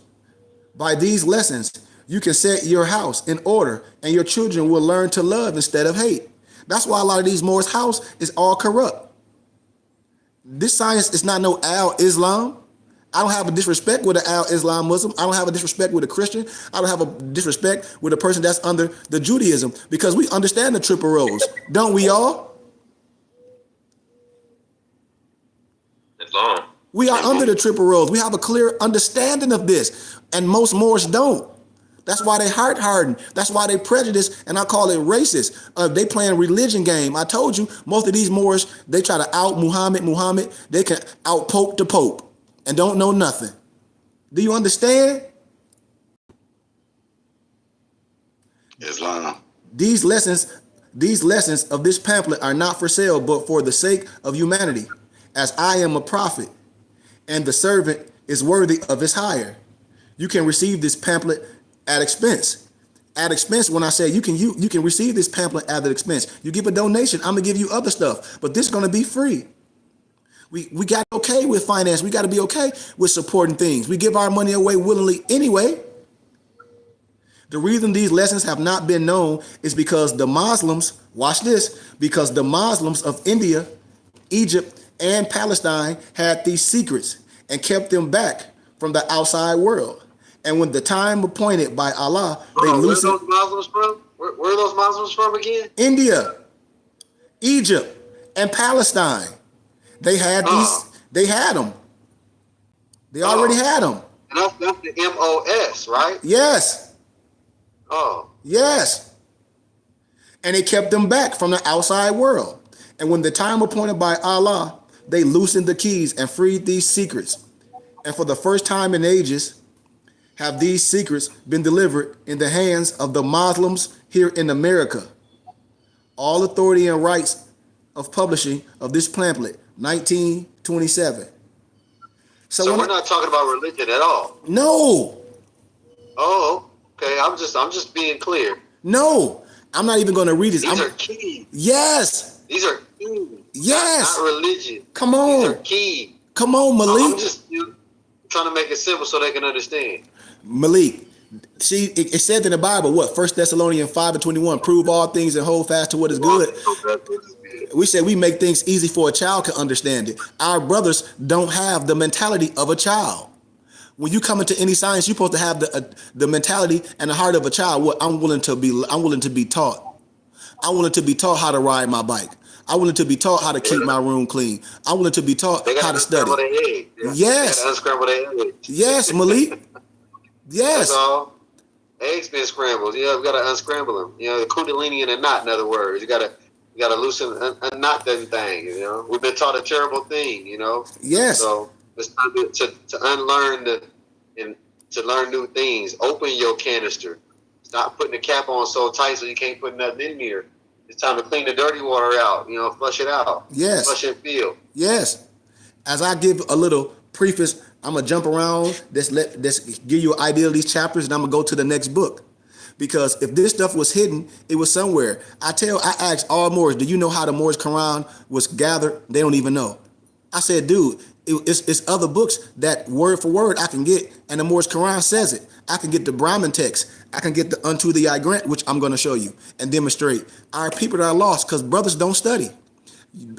by these lessons, You can set your house in order, and your children will learn to love instead of hate. That's why a lot of these Moors' house is all corrupt. This science is not no Al-Islam. I don't have a disrespect with an Al-Islam Muslim. I don't have a disrespect with a Christian. I don't have a disrespect with a person that's under the Judaism, because we understand the triple roles. Don't we all? Islam. We are under the triple roles. We have a clear understanding of this, and most Moors don't. That's why they heart hardened. That's why they prejudice, and I call it racist. They playing a religion game. I told you, most of these Moors, they try to out Muhammad. They can out Pope the Pope and don't know nothing. Do you understand? Islam. These lessons of this pamphlet are not for sale, but for the sake of humanity, as I am a prophet, and the servant is worthy of his hire. You can receive this pamphlet at expense. At expense, when I say you can receive this pamphlet at expense. You give a donation, I'm gonna give you other stuff, but this is gonna be free. We got okay with finance. We got to be okay with supporting things. We give our money away willingly anyway. The reason these lessons have not been known is because the Muslims, watch this, because the Muslims of India, Egypt, and Palestine had these secrets and kept them back from the outside world. And when the time appointed by Allah, they loosened. Where are those Muslims from? Where are those Muslims from again? India, Egypt, and Palestine. They had these. They had them. They already had them. And that's the MOS, right? Yes. Oh. Yes. And they kept them back from the outside world. And when the time appointed by Allah, they loosened the keys and freed these secrets. And for the first time in ages, have these secrets been delivered in the hands of the Muslims here in America. All authority and rights of publishing of this pamphlet, 1927. So we're not talking about religion at all. No. Oh, okay. I'm just being clear. No. I'm not even going to read this. These are keys. Yes. These are keys. Yes. Not religion. Come on. These are keys. Come on, Malik. I'm just trying to make it simple so they can understand. Malik, see, it said in the Bible, what? 1 Thessalonians 5:21, prove all things and hold fast to what is good. We said we make things easy for a child to understand it. Our brothers don't have the mentality of a child. When you come into any science, you're supposed to have the mentality and the heart of a child. What I'm willing to be taught. I'm willing to be taught how to ride my bike. I'm willing to be taught how to keep my room clean. I'm willing to be taught how to study. Yes. Unscramble their eggs. Yes, Malik. Yes. That's all. Eggs been scrambled. We got to unscramble them. The kundalini and a knot, in other words. You got to loosen a knot that thing, We've been taught a terrible thing, Yes. So it's time to unlearn and to learn new things. Open your canister. Stop putting the cap on so tight so you can't put nothing in there. It's time to clean the dirty water out, flush it out. Yes. Flush and feel. Yes. As I give a little preface, I'm going to jump around, let's give you an idea of these chapters, and I'm going to go to the next book. Because if this stuff was hidden, it was somewhere. I asked all Moors, do you know how the Moorish Quran was gathered? They don't even know. I said, dude, it's other books that word for word I can get, and the Moorish Quran says it. I can get the Brahmin text. I can get the Unto Thee I Grant, which I'm going to show you and demonstrate. Our people that are lost because brothers don't study.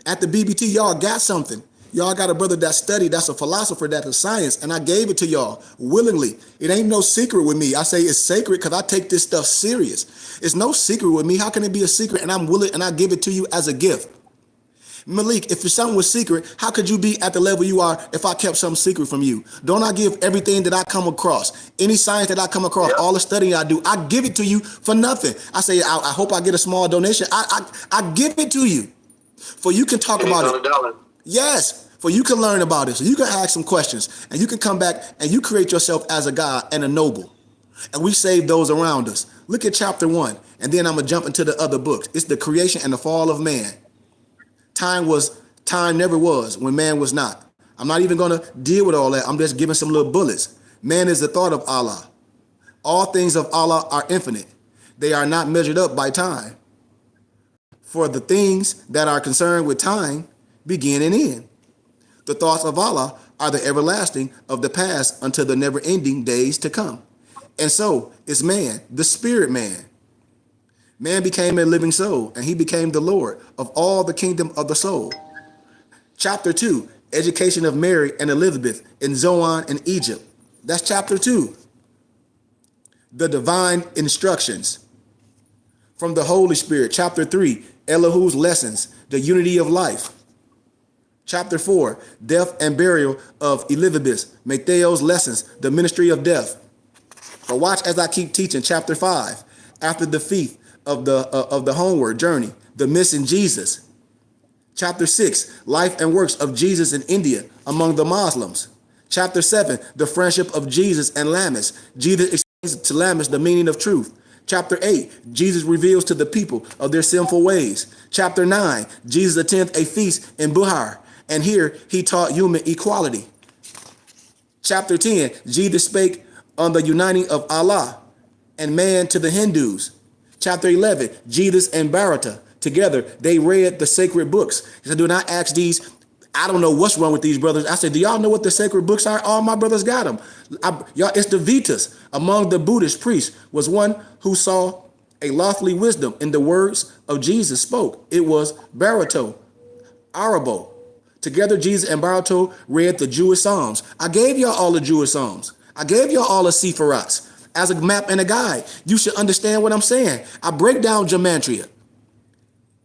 At the BBT, y'all got something. Y'all got a brother that studied, that's a philosopher, that's a science, and I gave it to y'all willingly. It ain't no secret with me. I say it's sacred because I take this stuff serious. It's no secret with me. How can it be a secret? And I'm willing, and I give it to you as a gift. Malik, if something was secret, how could you be at the level you are if I kept something secret from you? Don't I give everything that I come across? Any science that I come across, all the studying I do, I give it to you for nothing. I say, I hope I get a small donation. I give it to you. For you can talk about it. Yes, for you can learn about it. So you can ask some questions and you can come back and you create yourself as a god and a noble. And we save those around us. Look at chapter 1. And then I'm going to jump into the other books. It's the creation and the fall of man. Time never was when man was not. I'm not even going to deal with all that. I'm just giving some little bullets. Man is the thought of Allah. All things of Allah are infinite. They are not measured up by time. For the things that are concerned with time begin and end. The thoughts of Allah are the everlasting of the past until the never-ending days to come. And so is man, the spirit man. Man became a living soul, and he became the Lord of all the kingdom of the soul. Chapter 2, education of Mary and Elizabeth in Zoan in Egypt. That's chapter 2. The divine instructions from the Holy Spirit. Chapter 3, Elihu's lessons, the unity of life. Chapter 4, death and burial of Elizabeth, Mattheo's lessons, the ministry of death. But watch as I keep teaching. Chapter 5, after the feast of the homeward journey, the missing Jesus. Chapter 6, life and works of Jesus in India among the Muslims. Chapter 7, the friendship of Jesus and Lammas. Jesus explains to Lammas the meaning of truth. Chapter 8, Jesus reveals to the people of their sinful ways. Chapter 9, Jesus attends a feast in Buhar, and here he taught human equality. Chapter 10, Jesus spake on the uniting of Allah and man to the Hindus. Chapter 11, Jesus and Bharata. Together, they read the sacred books. He said, do not ask these. I don't know what's wrong with these brothers. I said, do y'all know what the sacred books are? All my brothers got them. Y'all, it's the Vedas. Among the Buddhist priests was one who saw a lofty wisdom in the words of Jesus spoke. It was Bharata, Arabo. Together, Jesus and Bharata read the Jewish Psalms. I gave y'all all the Jewish Psalms. I gave y'all all the Sephirots as a map and a guide. You should understand what I'm saying. I break down gematria.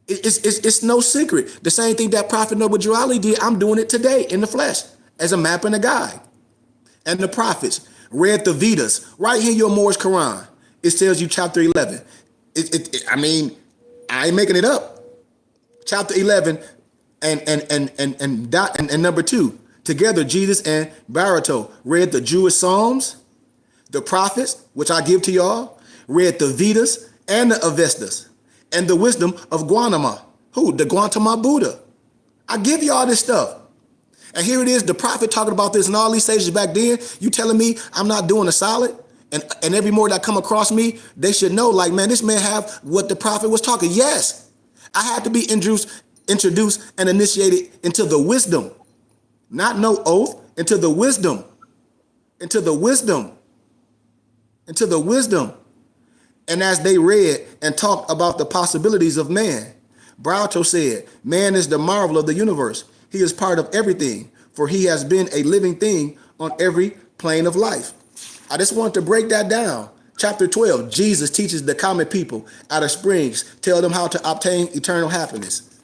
It's no secret. The same thing that Prophet Noble Drew Ali did, I'm doing it today in the flesh as a map and a guide. And the prophets read the Vedas. Right here, your Moorish Quran. It tells you chapter 11. I mean, I ain't making it up. Chapter 11 and number 2. Together, Jesus and Bharata read the Jewish Psalms, the prophets, which I give to y'all, read the Vedas and the Avestas, and the wisdom of Gautama. Who? The Gautama Buddha. I give y'all this stuff. And here it is, the prophet talking about this in all these stages back then. You telling me I'm not doing a solid? And every more that come across me, they should know, like, man, this man have what the prophet was talking. Yes, I had to be introduced and initiated into the wisdom. Not no oath, into the wisdom. Into the wisdom. Into the wisdom. And as they read and talked about the possibilities of man, Bharata said, man is the marvel of the universe. He is part of everything, for he has been a living thing on every plane of life. I just want to break that down. Chapter 12, Jesus teaches the common people out of springs, tell them how to obtain eternal happiness.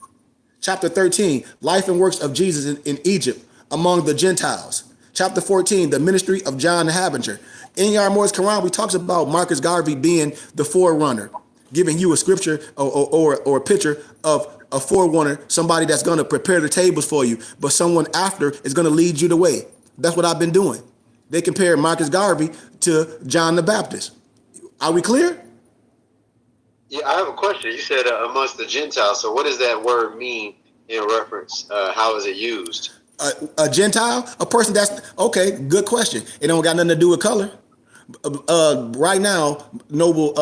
Chapter 13, life and works of Jesus in Egypt among the Gentiles. Chapter 14, the ministry of John the Harbinger. In your Moorish Quran, we talks about Marcus Garvey being the forerunner, giving you a scripture or a picture of a forerunner, somebody that's going to prepare the tables for you, but someone after is going to lead you the way. That's what I've been doing. They compare Marcus Garvey to John the Baptist. Are we clear? Yeah, I have a question. You said amongst the Gentiles. So what does that word mean in reference? How is it used? A Gentile, a person that's, okay, good question. It don't got nothing to do with color. Right now, Noble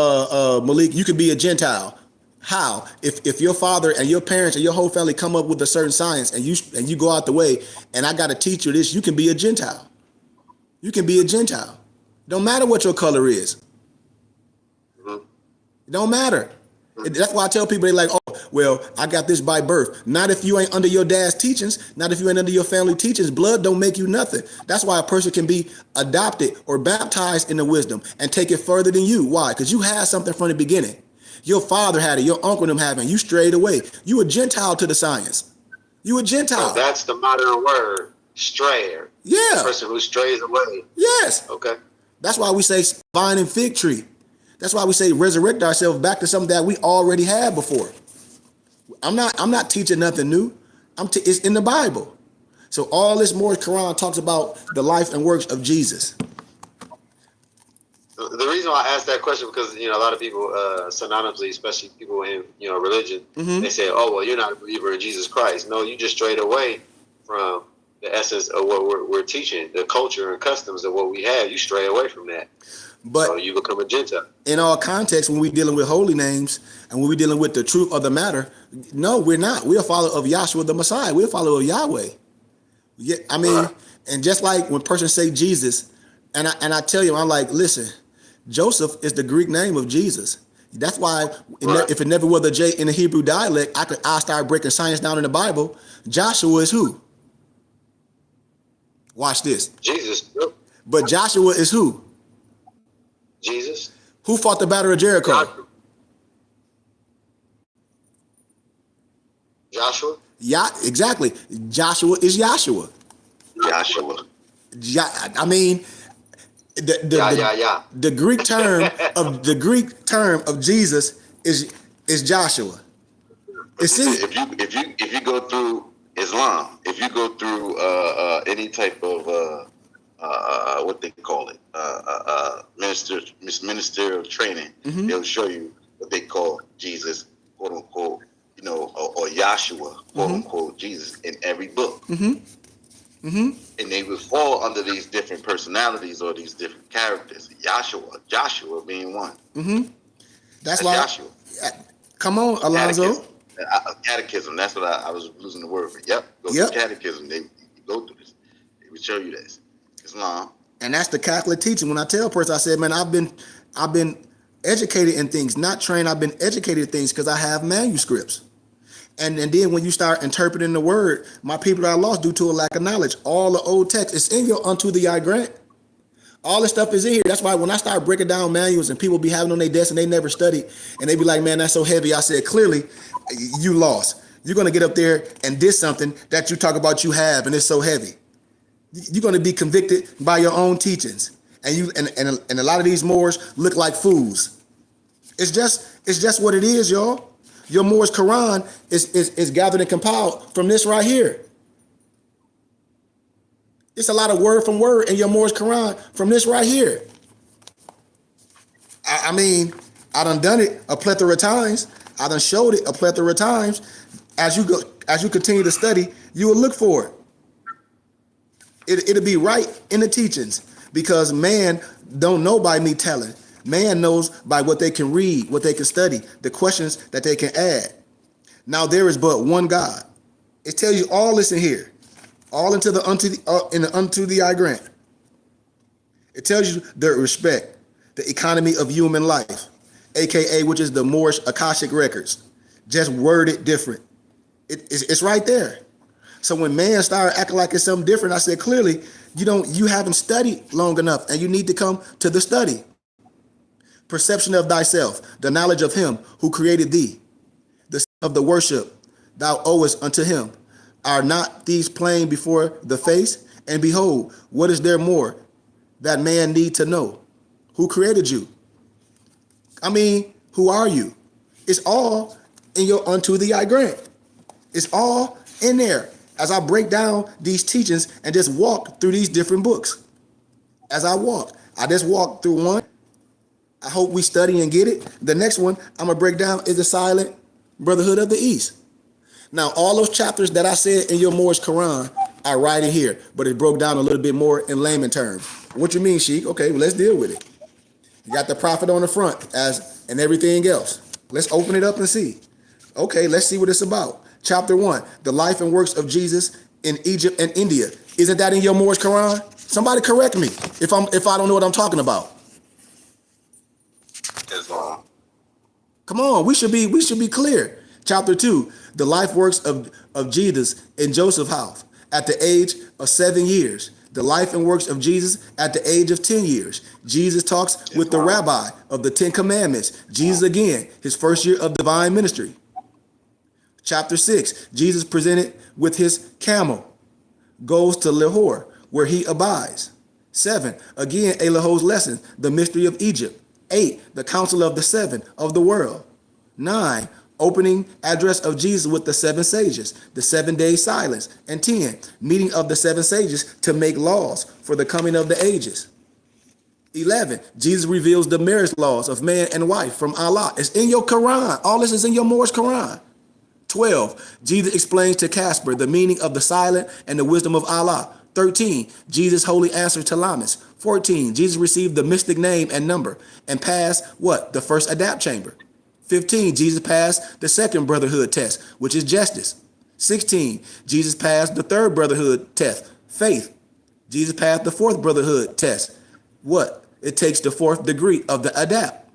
Malik, you could be a Gentile. How? If your father and your parents and your whole family come up with a certain science and you go out the way and I got to teach you this, you can be a Gentile. You can be a Gentile. Don't matter what your color is. It don't matter. That's why I tell people, they're like, oh, well, I got this by birth. Not if you ain't under your dad's teachings. Not if you ain't under your family teachings. Blood don't make you nothing. That's why a person can be adopted or baptized in the wisdom and take it further than you. Why? Because you had something from the beginning. Your father had it. Your uncle them having. You strayed away. You a Gentile to the science. You a Gentile. So that's the modern word, strayer. Yeah. The person who strays away. Yes. Okay. That's why we say vine and fig tree. That's why we say resurrect ourselves back to something that we already had before. I'm not teaching nothing new. It's in the Bible. So all this Moorish Quran talks about the life and works of Jesus. The reason why I asked that question because a lot of people synonymously, especially people in religion, they say, "Oh well, you're not a believer in Jesus Christ." No, you just strayed away from the essence of what we're teaching, the culture and customs of what we have. You stray away from that. But so you become a Gentile. In all contexts, when we're dealing with holy names and when we're dealing with the truth of the matter, no, we're not. We're a follower of Yahshua the Messiah. We're a follower of Yahweh. Yeah, I mean, and just like when persons say Jesus, and I tell you, I'm like, listen, Joseph is the Greek name of Jesus. That's why if it never was a J in the Hebrew dialect, I start breaking science down in the Bible. Joshua is who? Watch this. Jesus. But Joshua is who? Jesus. Who fought the Battle of Jericho? Joshua. Yeah, exactly. Joshua is Yahshua. Joshua. I mean, the Greek term of Jesus is Joshua. If you go through Islam, if you go through any type of what they call it, ministerial training, they'll show you what they call Jesus, quote unquote, or Yahshua, quote unquote, Jesus in every book. And they would fall under these different personalities or these different characters. Joshua being one. That's why. Joshua. Come on, Alonzo. Catechism. That's what I was losing the word for. Yep. Go through catechism. They go through this. They would show you this. Islam. And that's the Catholic teaching. When I tell a person, I said, man, I've been educated in things, not trained. I've been educated in things because I have manuscripts. And then when you start interpreting the word, my people are lost due to a lack of knowledge. All the old text is in your unto thee I grant. All this stuff is in here. That's why when I start breaking down manuals and people be having on their desk and they never study and they be like, man, that's so heavy. I said, clearly you lost. You're going to get up there and diss something that you talk about you have and it's so heavy. You're going to be convicted by your own teachings. And a lot of these Moors look like fools. It's just what it is, y'all. Your Moorish Quran is gathered and compiled from this right here. It's a lot of word from word in your Moorish Quran from this right here. I mean, I done it a plethora of times. I done showed it a plethora of times. As you continue to study, you will look for it. It'll be right in the teachings because man don't know by me telling. Man knows by what they can read, what they can study, the questions that they can add. Now there is but one God. It tells you all this in here, all into the unto the I grant. It tells you the respect, the economy of human life, aka which is the Moorish Akashic records, just worded different. It's right there. So when man started acting like it's something different, I said clearly you haven't studied long enough, and you need to come to the study. Perception of thyself, the knowledge of him who created thee, the of the worship thou owest unto him. Are not these plain before the face? And behold, what is there more that man need to know? Who created you? I mean, who are you? It's all in your unto thee I grant. It's all in there as I break down these teachings and just walk through these different books. As I just walk through one. I hope we study and get it. The next one I'm going to break down is the Silent Brotherhood of the East. Now, all those chapters that I said in your Moorish Quran are right in here, but it broke down a little bit more in layman terms. What you mean, Sheikh? Okay, well, let's deal with it. You got the prophet on the front and everything else. Let's open it up and see. Okay, let's see what it's about. Chapter 1, the life and works of Jesus in Egypt and India. Isn't that in your Moorish Quran? Somebody correct me if I don't know what I'm talking about. Islam. Come on, we should be clear. Chapter 2, the life works of Jesus in Joseph's house at the age of 7 years. The life and works of Jesus at the age of 10 years. Jesus talks with the rabbi of the 10 commandments. Jesus again, his first year of divine ministry. Chapter 6, Jesus presented with his camel, goes to Lahore, where he abides. 7, again, Elihu's lesson, the mystery of Egypt. 8, the council of the 7 of the world. 9, opening address of Jesus with the 7 sages, the 7-day silence. And 10, meeting of the 7 sages to make laws for the coming of the ages. 11, Jesus reveals the marriage laws of man and wife from Allah. It's in your Quran. All this is in your Moorish Quran. 12, Jesus explains to Casper the meaning of the silent and the wisdom of Allah. 13, Jesus' holy answer to Lamas. 14, Jesus received the mystic name and number and passed what? The first adapt chamber. 15, Jesus passed the second brotherhood test, which is justice. 16, Jesus passed the third brotherhood test, faith. Jesus passed the fourth brotherhood test. What? It takes the fourth degree of the adapt.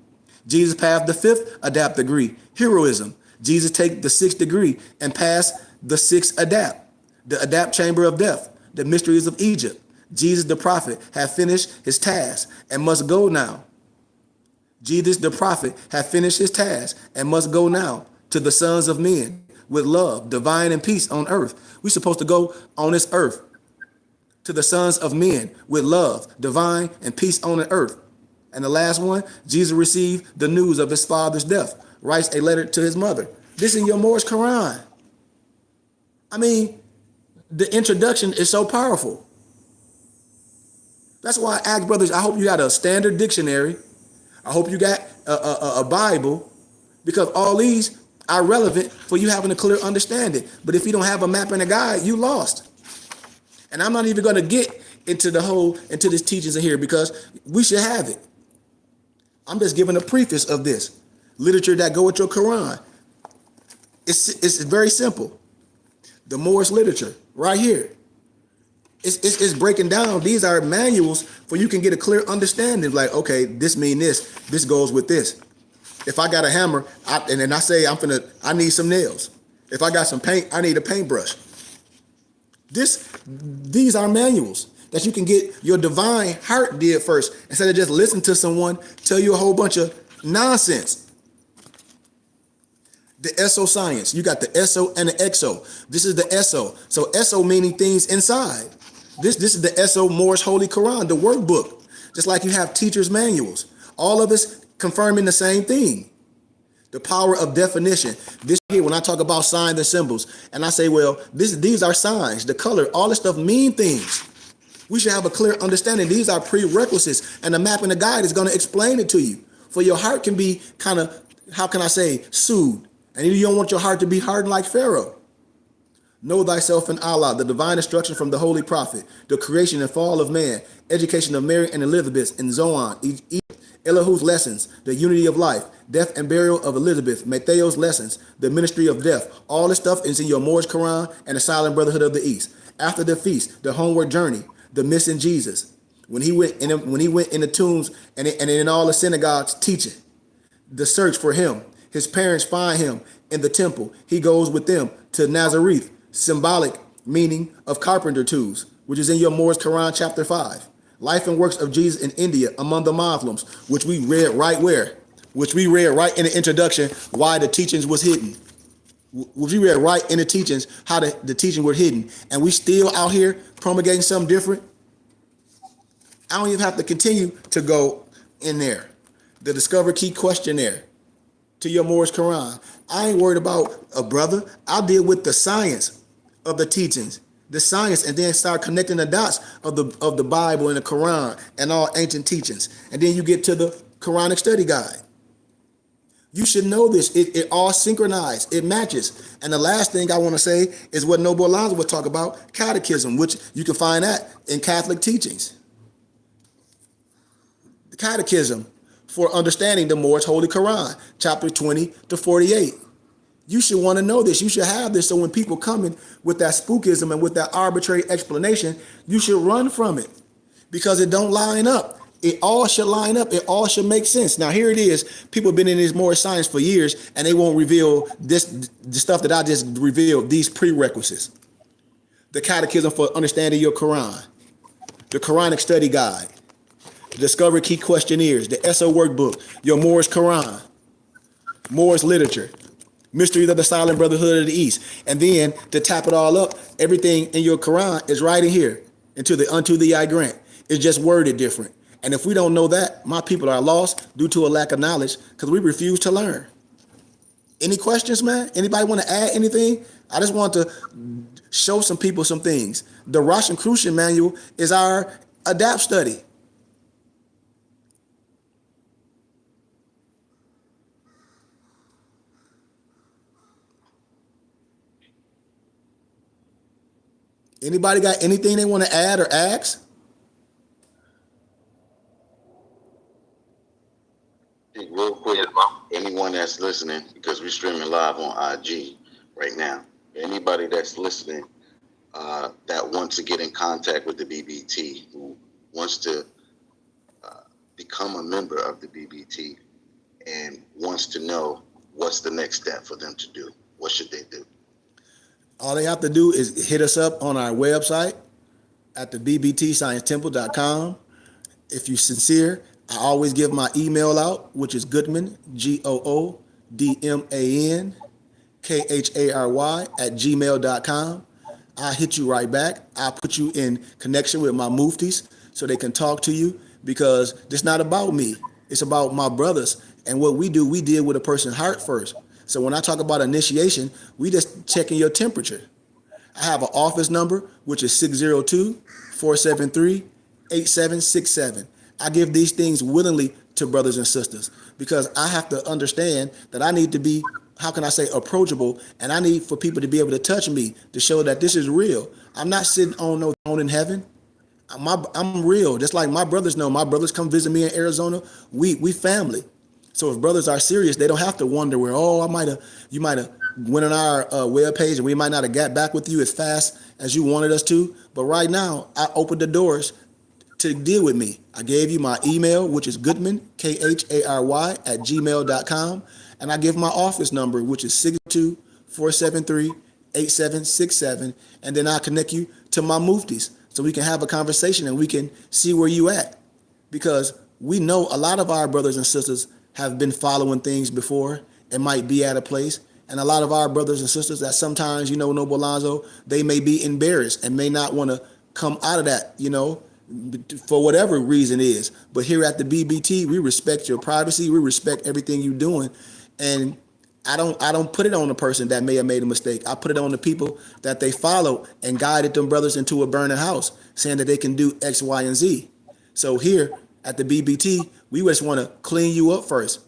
Jesus passed the fifth adapt degree, heroism. Jesus take the sixth degree and pass the sixth adapt, the adapt chamber of death, the mysteries of Egypt. Jesus the prophet have finished his task and must go now. Jesus the prophet have finished his task and must go now to the sons of men with love, divine, and peace on earth. We're supposed to go on this earth to the sons of men with love, divine, and peace on the earth. And the last one, Jesus received the news of his father's death, writes a letter to his mother. This is in your Moorish Quran. I mean, the introduction is so powerful. That's why I ask brothers, I hope you got a standard dictionary. I hope you got a Bible, because all these are relevant for you having a clear understanding. But if you don't have a map and a guide, you lost. And I'm not even going to get into this teachings in here, because we should have it. I'm just giving a preface of this. Literature that go with your Quran. It's very simple. The Moorish literature, right here. It's breaking down. These are manuals for you can get a clear understanding. Like, okay, this mean this. This goes with this. If I got a hammer, and then I say I need some nails. If I got some paint, I need a paintbrush. These are manuals that you can get your divine heart did first, instead of just listen to someone tell you a whole bunch of nonsense. The SO science, you got the SO and the XO. This is the SO. So SO meaning things inside. This is the SO Moorish Holy Quran, the workbook. Just like you have teachers' manuals. All of us confirming the same thing. The power of definition. This here, when I talk about signs and symbols, and I say, well, these are signs, the color, all this stuff mean things. We should have a clear understanding. These are prerequisites, and the map and the guide is going to explain it to you. For your heart can be kind of, how can I say, soothed. And you don't want your heart to be hardened like Pharaoh. Know thyself in Allah, the divine instruction from the Holy Prophet, the creation and fall of man, education of Mary and Elizabeth in Zoan, Elihu's lessons, the unity of life, death and burial of Elizabeth, Mattheo's lessons, the ministry of death. All this stuff is in your Moorish Quran and the Silent Brotherhood of the East. After the feast, the homeward journey, the missing Jesus, when he went in the tombs and in all the synagogues teaching, the search for him. His parents find him in the temple. He goes with them to Nazareth, symbolic meaning of carpenter tools, which is in your Moorish Quran chapter 5. Life and works of Jesus in India among the Muslims, which we read right where? Which we read right in the introduction, why the teachings was hidden. Which we read right in the teachings, how the teaching were hidden. And we still out here promulgating something different. I don't even have to continue to go in there. The Discover Key questionnaire to your Moorish Quran. I ain't worried about a brother. I'll deal with the science of the teachings, the science, and then start connecting the dots of the Bible and the Quran and all ancient teachings. And then you get to the Quranic study guide. You should know this. It all synchronized. It matches. And the last thing I want to say is what Noble Alonzo would talk about, catechism, which you can find that in Catholic teachings. The catechism for understanding the Moorish Holy Quran, chapter 20 to 48. You should want to know this. You should have this, so when people come in with that spookism and with that arbitrary explanation, you should run from it, because it don't line up. It all should line up. It all should make sense. Now, here it is. People have been in this Moorish science for years, and they won't reveal the stuff that I just revealed, these prerequisites. The catechism for understanding your Quran, the Quranic study guide, the Discover Key questionnaires, the SO workbook, your Moorish Quran, Moorish literature, mysteries of the Silent Brotherhood of the East. And then to tap it all up, everything in your Quran is right in here, unto the I grant. It's just worded different. And if we don't know that, my people are lost due to a lack of knowledge, because we refuse to learn. Any questions, man? Anybody want to add anything? I just want to show some people some things. The Rosicrucian manual is our adapt study. Anybody got anything they want to add or ask? Real quick, anyone that's listening, because we're streaming live on IG right now. Anybody that's listening that wants to get in contact with the BBT, who wants to become a member of the BBT and wants to know what's the next step for them to do, what should they do? All they have to do is hit us up on our website at the bbtsciencetemple.com. If you're sincere, I always give my email out, which is Goodman, GOODMAN, KHARY at gmail.com. I'll hit you right back. I'll put you in connection with my muftis so they can talk to you, because it's not about me. It's about my brothers. And what we do, we deal with a person's heart first. So when I talk about initiation, we just checking your temperature. I have an office number, which is 602-473-8767. I give these things willingly to brothers and sisters because I have to understand that I need to be, how can I say, approachable, and I need for people to be able to touch me to show that this is real. I'm not sitting on no throne in heaven. I'm real. Just like my brothers know. My brothers come visit me in Arizona. We family. So if brothers are serious, they don't have to wonder where, you might have went on our webpage and we might not have got back with you as fast as you wanted us to. But right now, I opened the doors to deal with me. I gave you my email, which is Goodman, KHARY at gmail.com. And I give my office number, which is 62473-8767. And then I connect you to my muftis so we can have a conversation and we can see where you at. Because we know a lot of our brothers and sisters have been following things before and might be at a place. And a lot of our brothers and sisters that sometimes, Noble Alonzo, they may be embarrassed and may not want to come out of that, for whatever reason is. But here at the BBT, we respect your privacy. We respect everything you're doing. And I don't put it on the person that may have made a mistake. I put it on the people that they follow and guided them brothers into a burning house, saying that they can do X, Y, and Z. So here at the BBT, we just want to clean you up first.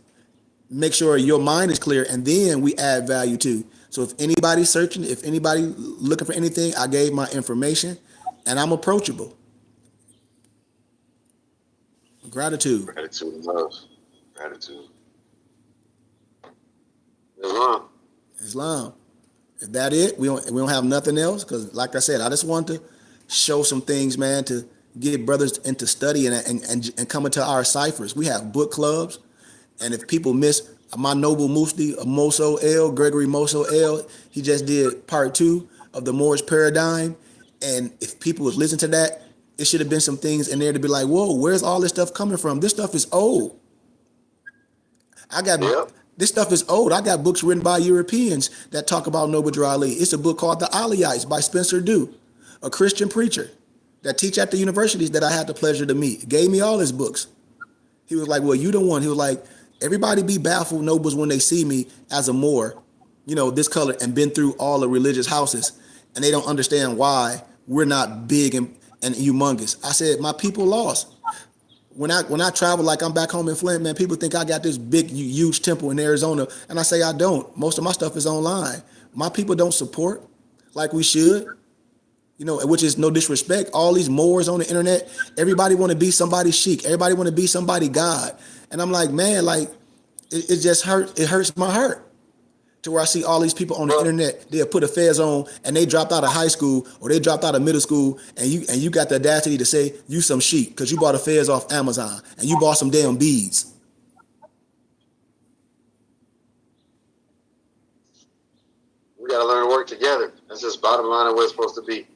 Make sure your mind is clear, and then we add value too. So if anybody's searching, if anybody looking for anything, I gave my information, and I'm approachable. Gratitude. Gratitude and love. Gratitude. Islam. Is that it? We don't have nothing else? Because like I said, I just want to show some things, man, to get brothers into study and come into our ciphers. We have book clubs. And if people miss my noble mufti, Moso El, Gregory Moso El, he just did part 2 of the Moorish paradigm. And if people would listen to that, it should have been some things in there to be like, whoa, where's all this stuff coming from? This stuff is old. This stuff is old. I got books written by Europeans that talk about Noble Drew Ali. It's a book called The Aliites by Spencer Dew, a Christian preacher that teach at the universities that I had the pleasure to meet. Gave me all his books. He was like, well, you the one. He was like, everybody be baffled, nobles, when they see me as a Moor, this color, and been through all the religious houses, and they don't understand why we're not big and humongous. I said, my people lost. When I travel, like I'm back home in Flint, man, people think I got this big, huge temple in Arizona, and I say I don't. Most of my stuff is online. My people don't support like we should, which is no disrespect. All these Moors on the internet, everybody want to be somebody sheik. Everybody want to be somebody God. And I'm like, man, like, it just hurts. It hurts my heart to where I see all these people on the internet. They'll put a fez on and they dropped out of high school or they dropped out of middle school, and you got the audacity to say you some sheep because you bought a fez off Amazon and you bought some damn beads. We got to learn to work together. That's just bottom line of where it's supposed to be.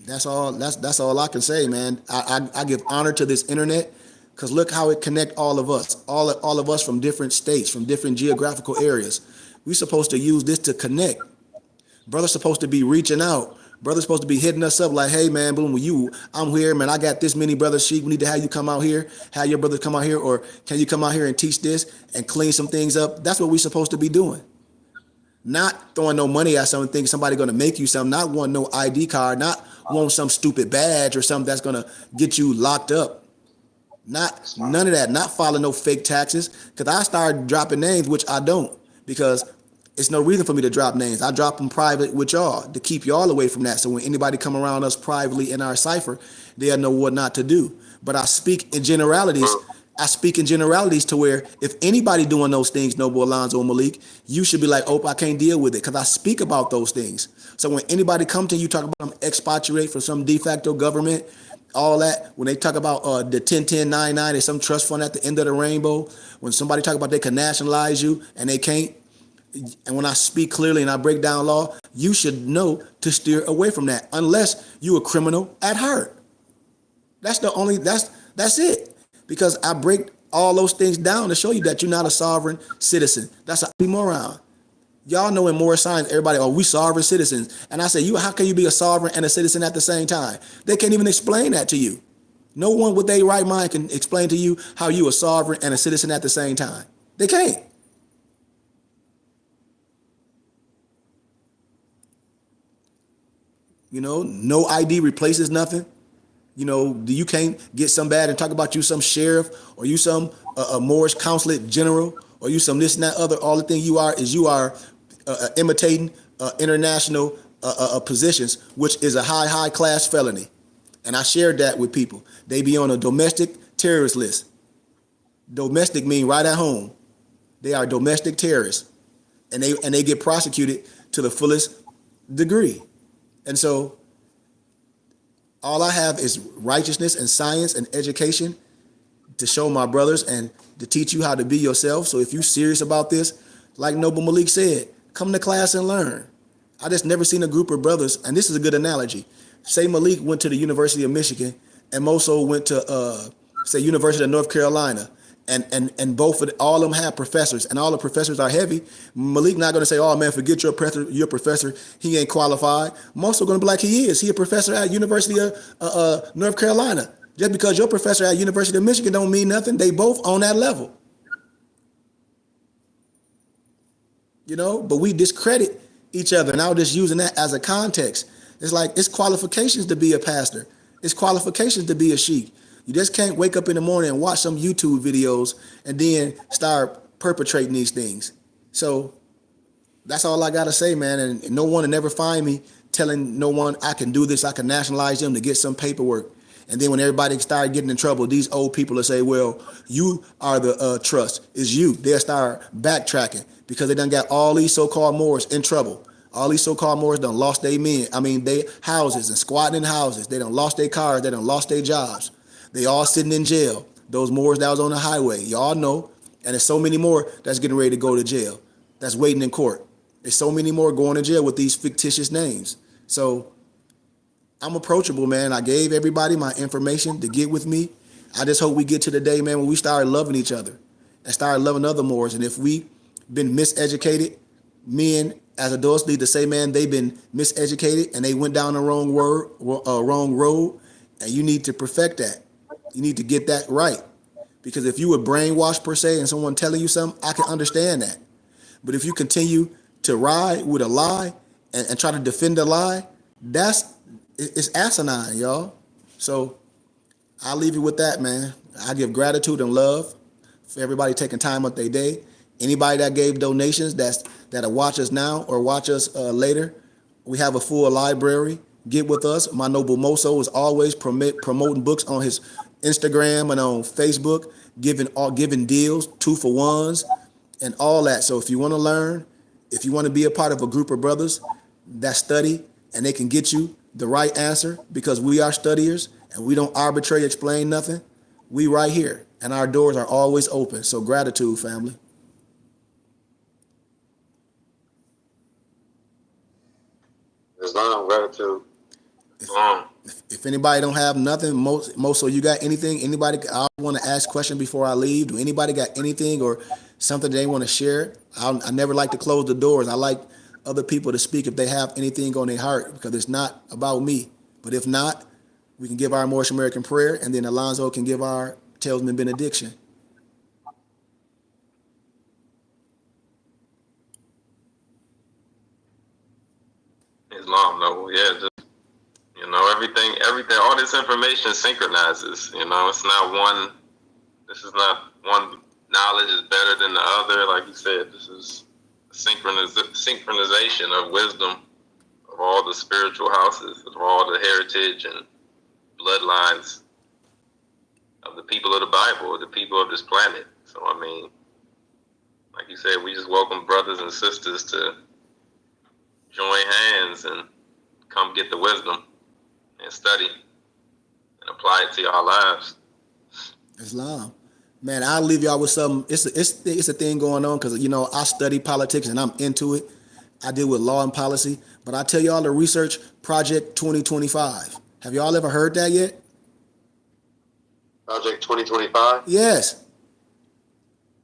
That's all. That's all I can say, man. I give honor to this internet. Because look how it connect all of us, all of us from different states, from different geographical areas. We're supposed to use this to connect. Brother's supposed to be reaching out. Brother's supposed to be hitting us up like, hey, man, boom, I'm here, man. I got this many brothers, sheep. We need to have you come out here, have your brothers come out here, or can you come out here and teach this and clean some things up? That's what we're supposed to be doing. Not throwing no money at something, thinking somebody going to make you something, not want no ID card, not want some stupid badge or something that's going to get you locked up. None of that. Not filing no fake taxes. Because I started dropping names, which I don't. Because it's no reason for me to drop names. I drop them private with y'all to keep y'all away from that. So when anybody come around us privately in our cipher, they'll know what not to do. But I speak in generalities. To where if anybody doing those things, Noble Alonzo and Malik, you should be like, oh, I can't deal with it. Because I speak about those things. So when anybody come to you talk about expatriate for some de facto government, all that, when they talk about the 10-10-99, there's some trust fund at the end of the rainbow. When somebody talk about they can nationalize you and they can't, and when I speak clearly and I break down law, you should know to steer away from that unless you a criminal at heart. That's it. Because I break all those things down to show you that you're not a sovereign citizen. That's an oxymoron. Y'all know in Moorish science, everybody, we sovereign citizens. And I say, how can you be a sovereign and a citizen at the same time? They can't even explain that to you. No one with their right mind can explain to you how you a sovereign and a citizen at the same time. They can't. No ID replaces nothing. You can't get some bad and talk about you some sheriff or you some Moorish consulate general or you some this and that other. All the thing you are imitating international positions, which is a high class felony. And I shared that with people. They be on a domestic terrorist list. Domestic mean right at home. They are domestic terrorists, and they get prosecuted to the fullest degree. And so all I have is righteousness and science and education to show my brothers and to teach you how to be yourself. So if you're serious about this, like Noble Malik said, come to class and learn. I just never seen a group of brothers, and this is a good analogy. Say Malik went to the University of Michigan and Moso went to, say, University of North Carolina. And all of them have professors, and all the professors are heavy. Malik not going to say, "Oh man, forget your professor. He ain't qualified." Most are going to be like, "He is. He a professor at University of North Carolina. Just because your professor at University of Michigan don't mean nothing. They both on that level." But we discredit each other, and I was just using that as a context. It's like it's qualifications to be a pastor. It's qualifications to be a sheik. You just can't wake up in the morning and watch some YouTube videos and then start perpetrating these things. So that's all I got to say, man. And no one will never find me telling no one I can do this, I can nationalize them to get some paperwork. And then when everybody started getting in trouble, these old people will say, well, you are the trust. It's you. They'll start backtracking because they done got all these so-called Moors in trouble. All these so-called Moors done lost their they houses and squatting in houses. They done lost their cars. They done lost their jobs. They all sitting in jail. Those Moors that was on the highway, y'all know. And there's so many more that's getting ready to go to jail. That's waiting in court. There's so many more going to jail with these fictitious names. So I'm approachable, man. I gave everybody my information to get with me. I just hope we get to the day, man, when we start loving each other and start loving other Moors. And if we been miseducated, men as adults need to say, man, they've been miseducated and they went down the wrong road, and you need to perfect that. You need to get that right. Because if you were brainwashed per se and someone telling you something, I can understand that. But if you continue to ride with a lie and try to defend a lie, it's asinine, y'all. So I'll leave you with that, man. I give gratitude and love for everybody taking time out their day. Anybody that gave donations that'll watch us now or watch us later, we have a full library. Get with us. My Noble Moso is always promoting books on his Instagram and on Facebook, giving deals, 2-for-1s, and all that. So if you want to learn, if you want to be a part of a group of brothers that study and they can get you the right answer, because we are studiers and we don't arbitrarily explain nothing, we right here and our doors are always open. So gratitude, family. Islam, gratitude. If anybody don't have nothing, most so you got anything? Anybody? I want to ask a question before I leave. Do anybody got anything or something they want to share? I never like to close the doors. I like other people to speak if they have anything on their heart, because it's not about me. But if not, we can give our Moorish American prayer, and then Alonzo can give our Talesman benediction. Islam, no, yeah, just everything, all this information synchronizes. It's not one. This is not one knowledge is better than the other. Like you said, this is a synchronization of wisdom of all the spiritual houses, of all the heritage and bloodlines of the people of the Bible, the people of this planet. So, like you said, we just welcome brothers and sisters to join hands and come get the wisdom and study and apply it to our lives. Islam. Man, I'll leave y'all with something. It's a thing going on because, you know, I study politics and I'm into it. I deal with law and policy. But I tell y'all the research Project 2025. Have y'all ever heard that yet? Project 2025? Yes.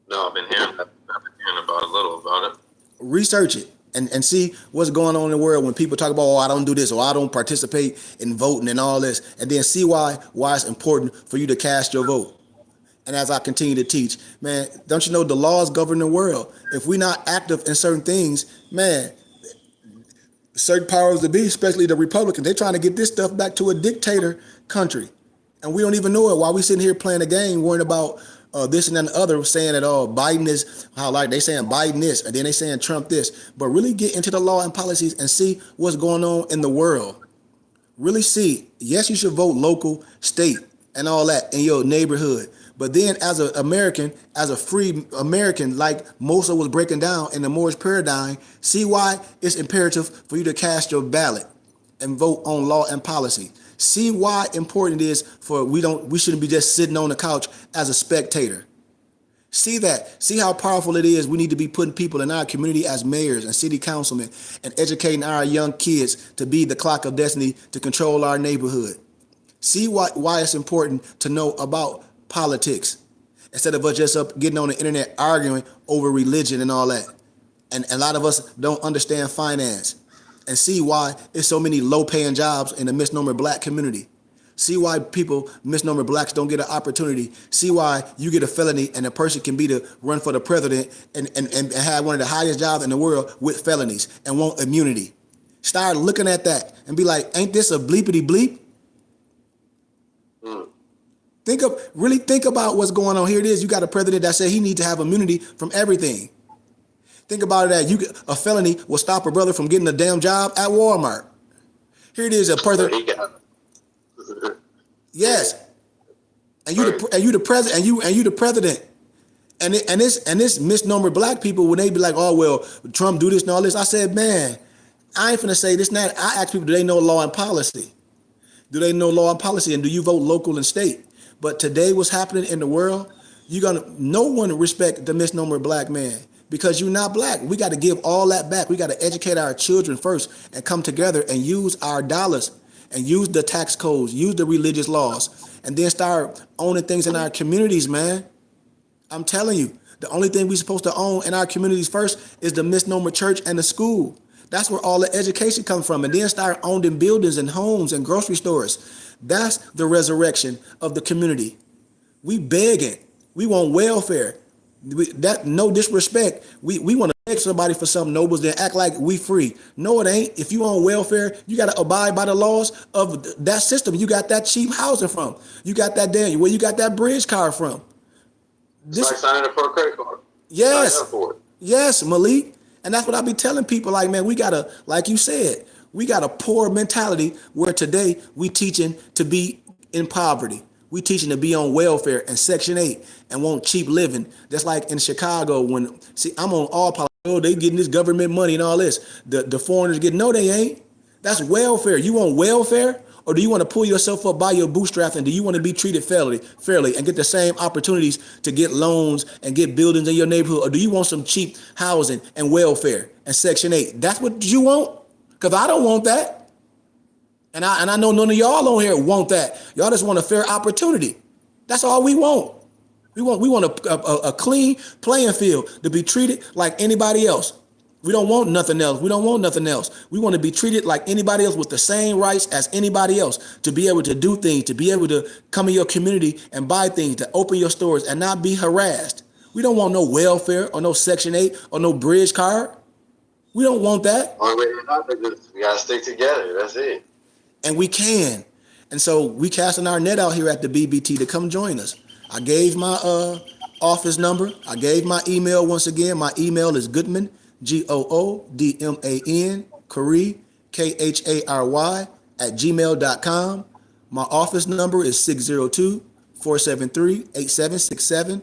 No. I've been hearing about a little about it. Research it and see what's going on in the world when people talk about, oh, I don't do this or I don't participate in voting and all this. And then see why it's important for you to cast your vote. And as I continue to teach, man, don't you know the laws govern the world? If we're not active in certain things, man, certain powers to be, especially the Republicans, they're trying to get this stuff back to a dictator country. And we don't even know it while we sitting here playing a game, worrying about this and then the other, saying that, oh, Biden is, how like they saying Biden this, and then they saying Trump this. But really get into the law and policies and see what's going on in the world. Really see, yes, you should vote local, state, and all that in your neighborhood. But then as an American, as a free American, like Mosa was breaking down in the Moorish paradigm, see why it's imperative for you to cast your ballot and vote on law and policy. See why important it is for we shouldn't be just sitting on the couch as a spectator. See that. See how powerful it is. We need to be putting people in our community as mayors and city councilmen and educating our young kids to be the clock of destiny to control our neighborhood. See why it's important to know about politics instead of us just up getting on the internet arguing over religion and all that. And a lot of us don't understand finance. And see why there's so many low-paying jobs in the misnomer black community. See why misnomer blacks don't get an opportunity. See why you get a felony and a person can be to run for the president and have one of the highest jobs in the world with felonies and want immunity. Start looking at that and be like, ain't this a bleepity bleep? Really think about what's going on. Here it is. You got a president that said he needs to have immunity from everything. Think about it that a felony will stop a brother from getting a damn job at Walmart. Here it is, a person. Yes, and you the president, and you the president, and this misnomer black people when they be like, oh well, Trump do this and all this. I said, man, I ain't finna say this and that. I ask people, do they know law and policy? Do they know law and policy, and do you vote local and state? But today, what's happening in the world, no one respect the misnomer black man. Because you're not black. We got to give all that back. We got to educate our children first and come together and use our dollars and use the tax codes, use the religious laws, and then start owning things in our communities, man. I'm telling you, the only thing we're supposed to own in our communities first is the misnomer church and the school. That's where all the education comes from. And then start owning buildings and homes and grocery stores. That's the resurrection of the community. We begging. We want welfare. No disrespect. We want to beg somebody for something noble, then act like we free. No, it ain't. If you on welfare, you got to abide by the laws of that system. You got that cheap housing from. You got that where you got that bridge card from. It's like signing up for a credit card. Yes. Sign up for it. Yes, Malik. And that's what I be telling people. Like, man, we gotta, like you said, we got a poor mentality where today we teaching to be in poverty. We teaching to be on welfare and Section 8 and want cheap living. That's like in Chicago I'm on all politics. Oh, they getting this government money and all this. The foreigners get, no, they ain't. That's welfare. You want welfare? Or do you want to pull yourself up by your bootstraps and do you want to be treated fairly and get the same opportunities to get loans and get buildings in your neighborhood? Or do you want some cheap housing and welfare and Section 8? That's what you want? Because I don't want that. And I know none of y'all on here want that. Y'all just want a fair opportunity. That's all we want. We want a clean playing field to be treated like anybody else. We don't want nothing else. We don't want nothing else. We want to be treated like anybody else with the same rights as anybody else, to be able to do things, to be able to come in your community and buy things, to open your stores and not be harassed. We don't want no welfare or no Section 8 or no bridge card. We don't want that. We got to stick together. That's it. And we can. And so we casting our net out here at the BBT to come join us. I gave my office number. I gave my email once again. My email is Goodman, GOODMAN, Khary, KHARY, @gmail.com. My office number is 602-473-8767.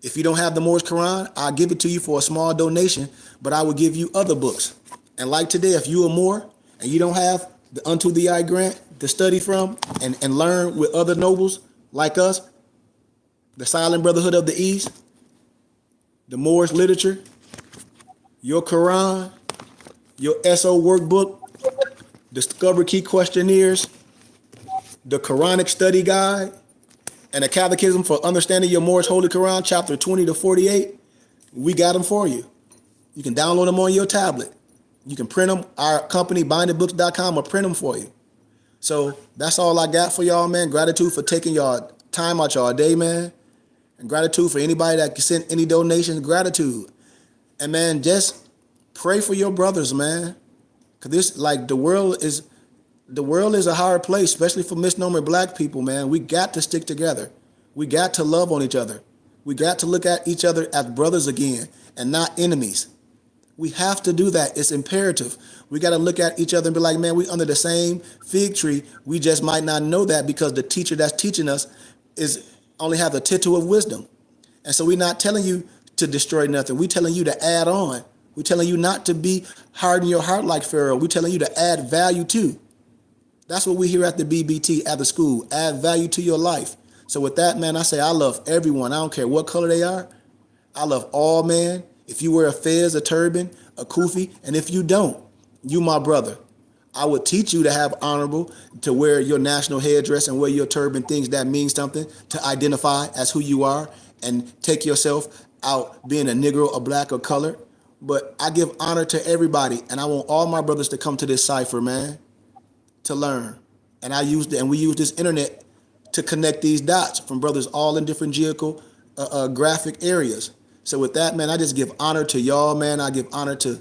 If you don't have the Moorish Quran, I'll give it to you for a small donation, but I will give you other books. And like today, if you are Moor and you don't have the Unto Thee I Grant, to study from and learn with other nobles like us, the Silent Brotherhood of the East, the Moorish literature, your Quran, your SO workbook, Discover Key questionnaires, the Quranic study guide, and a catechism for understanding your Moorish Holy Quran, chapter 20 to 48, we got them for you. You can download them on your tablet. You can print them. Our company, bindingbooks.com, will print them for you. So that's all I got for y'all, man. Gratitude for taking y'all time out y'all day, man. And gratitude for anybody that can send any donations. Gratitude. And man, just pray for your brothers, man. Cause this, like, the world is a hard place, especially for misnomer black people, man. We got to stick together. We got to love on each other. We got to look at each other as brothers again and not enemies. We have to do that. It's imperative. We got to look at each other and be like, man, we under the same fig tree. We just might not know that because the teacher that's teaching us is only have the tittle of wisdom. And so we're not telling you to destroy nothing. We're telling you to add on. We're telling you not to be harden your heart like Pharaoh. We're telling you to add value too. That's what we hear at the BBT, at the school. Add value to your life. So with that, man, I say I love everyone. I don't care what color they are. I love all, man. If you wear a fez, a turban, a kufi, and if you don't, you my brother. I would teach you to have honorable, to wear your national headdress and wear your turban, things that mean something, to identify as who you are and take yourself out being a Negro, a black, or colored. But I give honor to everybody, and I want all my brothers to come to this cipher, man, to learn. And we use this internet to connect these dots from brothers all in different graphic areas. So with that, man, I just give honor to y'all, man. I give honor to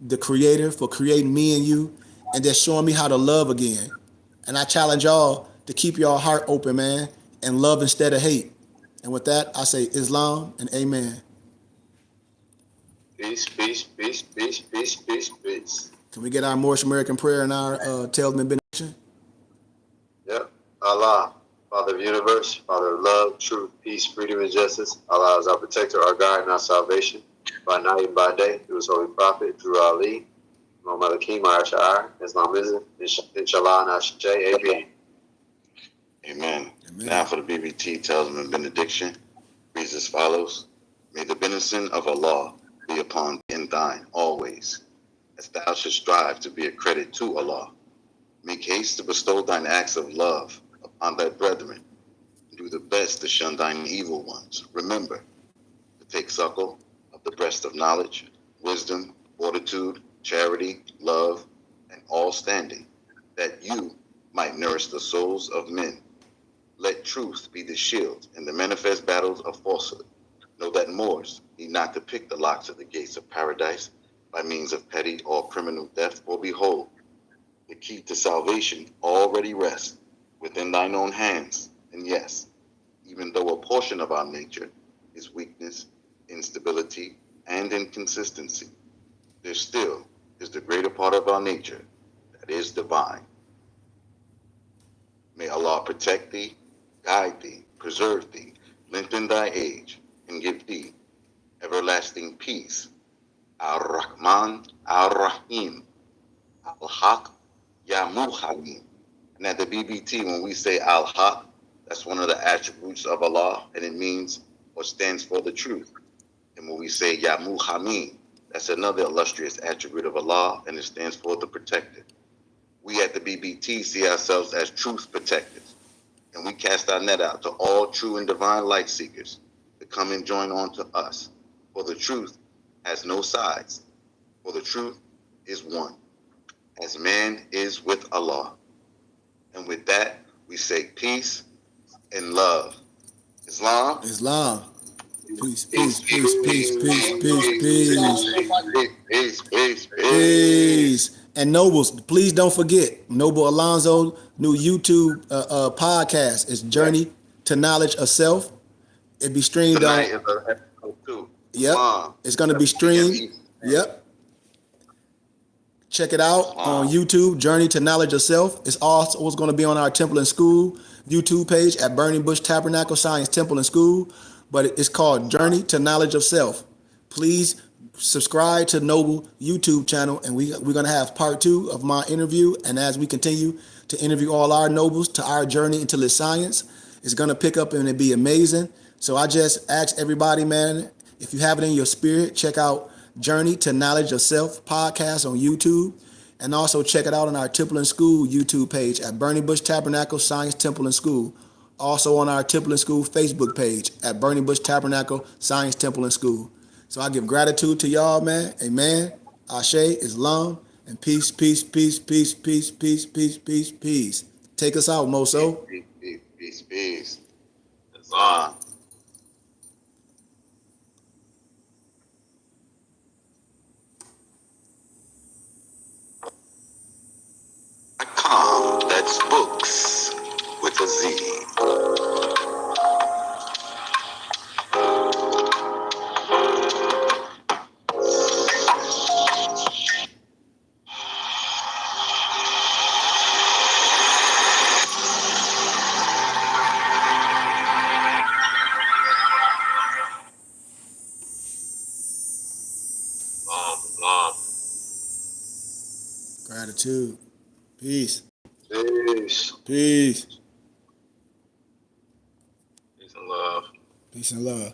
the Creator for creating me and you and just showing me how to love again. And I challenge y'all to keep your heart open, man, and love instead of hate. And with that, I say Islam and amen. Peace, peace, peace, peace, peace, peace, peace. Can we get our Moorish American prayer and our talisman benediction? Yep. Allah, Father of the universe, Father of love, truth, peace, freedom, and justice. Allah is our protector, our guide, and our salvation. By night and by day, through his holy prophet, through Ali, Muhammad Akim, our Sha'ar, Islamism, Inshallah, and Ashe. Amen. Amen. Now for the BBT talisman benediction, reads as follows. May the benediction of Allah be upon thee and thine always, as thou shouldst strive to be a credit to Allah. Make haste to bestow thine acts of love upon thy brethren, and do the best to shun thine evil ones. Remember to take suckle of the breast of knowledge, wisdom, fortitude, charity, love, and all standing, that you might nourish the souls of men. Let truth be the shield in the manifest battles of falsehood. Know that Moors need not to pick the locks of the gates of paradise by means of petty or criminal theft, for behold, the key to salvation already rests within thine own hands. And yes, even though a portion of our nature is weakness, instability, and inconsistency, there still is the greater part of our nature that is divine. May Allah protect thee, guide thee, preserve thee, lengthen thy age, and give thee everlasting peace. Ar-Rahman, Ar-Rahim, Al-Haq, Ya Muhalim. And at the BBT, when we say Al-Haq, that's one of the attributes of Allah, and it means or stands for the truth. And when we say Ya Muhammad, that's another illustrious attribute of Allah, and it stands for the protector. We at the BBT see ourselves as truth protectors, and we cast our net out to all true and divine light seekers to come and join on to us. For the truth has no sides, for the truth is one, as man is with Allah. And with that, we say peace and love. Islam. Islam. Peace, peace, peace, peace, peace, peace, peace. Peace. And Nobles, please don't forget, Noble Alonzo, new YouTube podcast. It's Journey to Knowledge of Self. It be streamed on. Yep. It's going to be streamed. Yep. Check it out on YouTube, Journey to Knowledge of Self. It's also going to be on our Temple and School YouTube page at Burning Bush Tabernacle Science Temple and School. But it's called Journey to Knowledge of Self. Please subscribe to Noble YouTube channel, and we're going to have part 2 of my interview. And as we continue to interview all our nobles to our journey into the science. It's going to pick up and it'll be amazing. So I just ask everybody, man, if you have it in your spirit, check out Journey to Knowledge of Self podcast on YouTube. And also check it out on our Temple and School YouTube page at Burning Bush Tabernacle Science Temple and School. Also on our Temple and School Facebook page at Burning Bush Tabernacle Science Temple and School. So I give gratitude to y'all, man. Amen. Ashe, Islam, and peace, peace, peace, peace, peace, peace, peace, peace, peace. Take us out, Moso. Peace, peace, peace, peace. It's on. .com. That's books with a Z. Gratitude. Peace. Peace. Peace. Peace and love. Peace and love.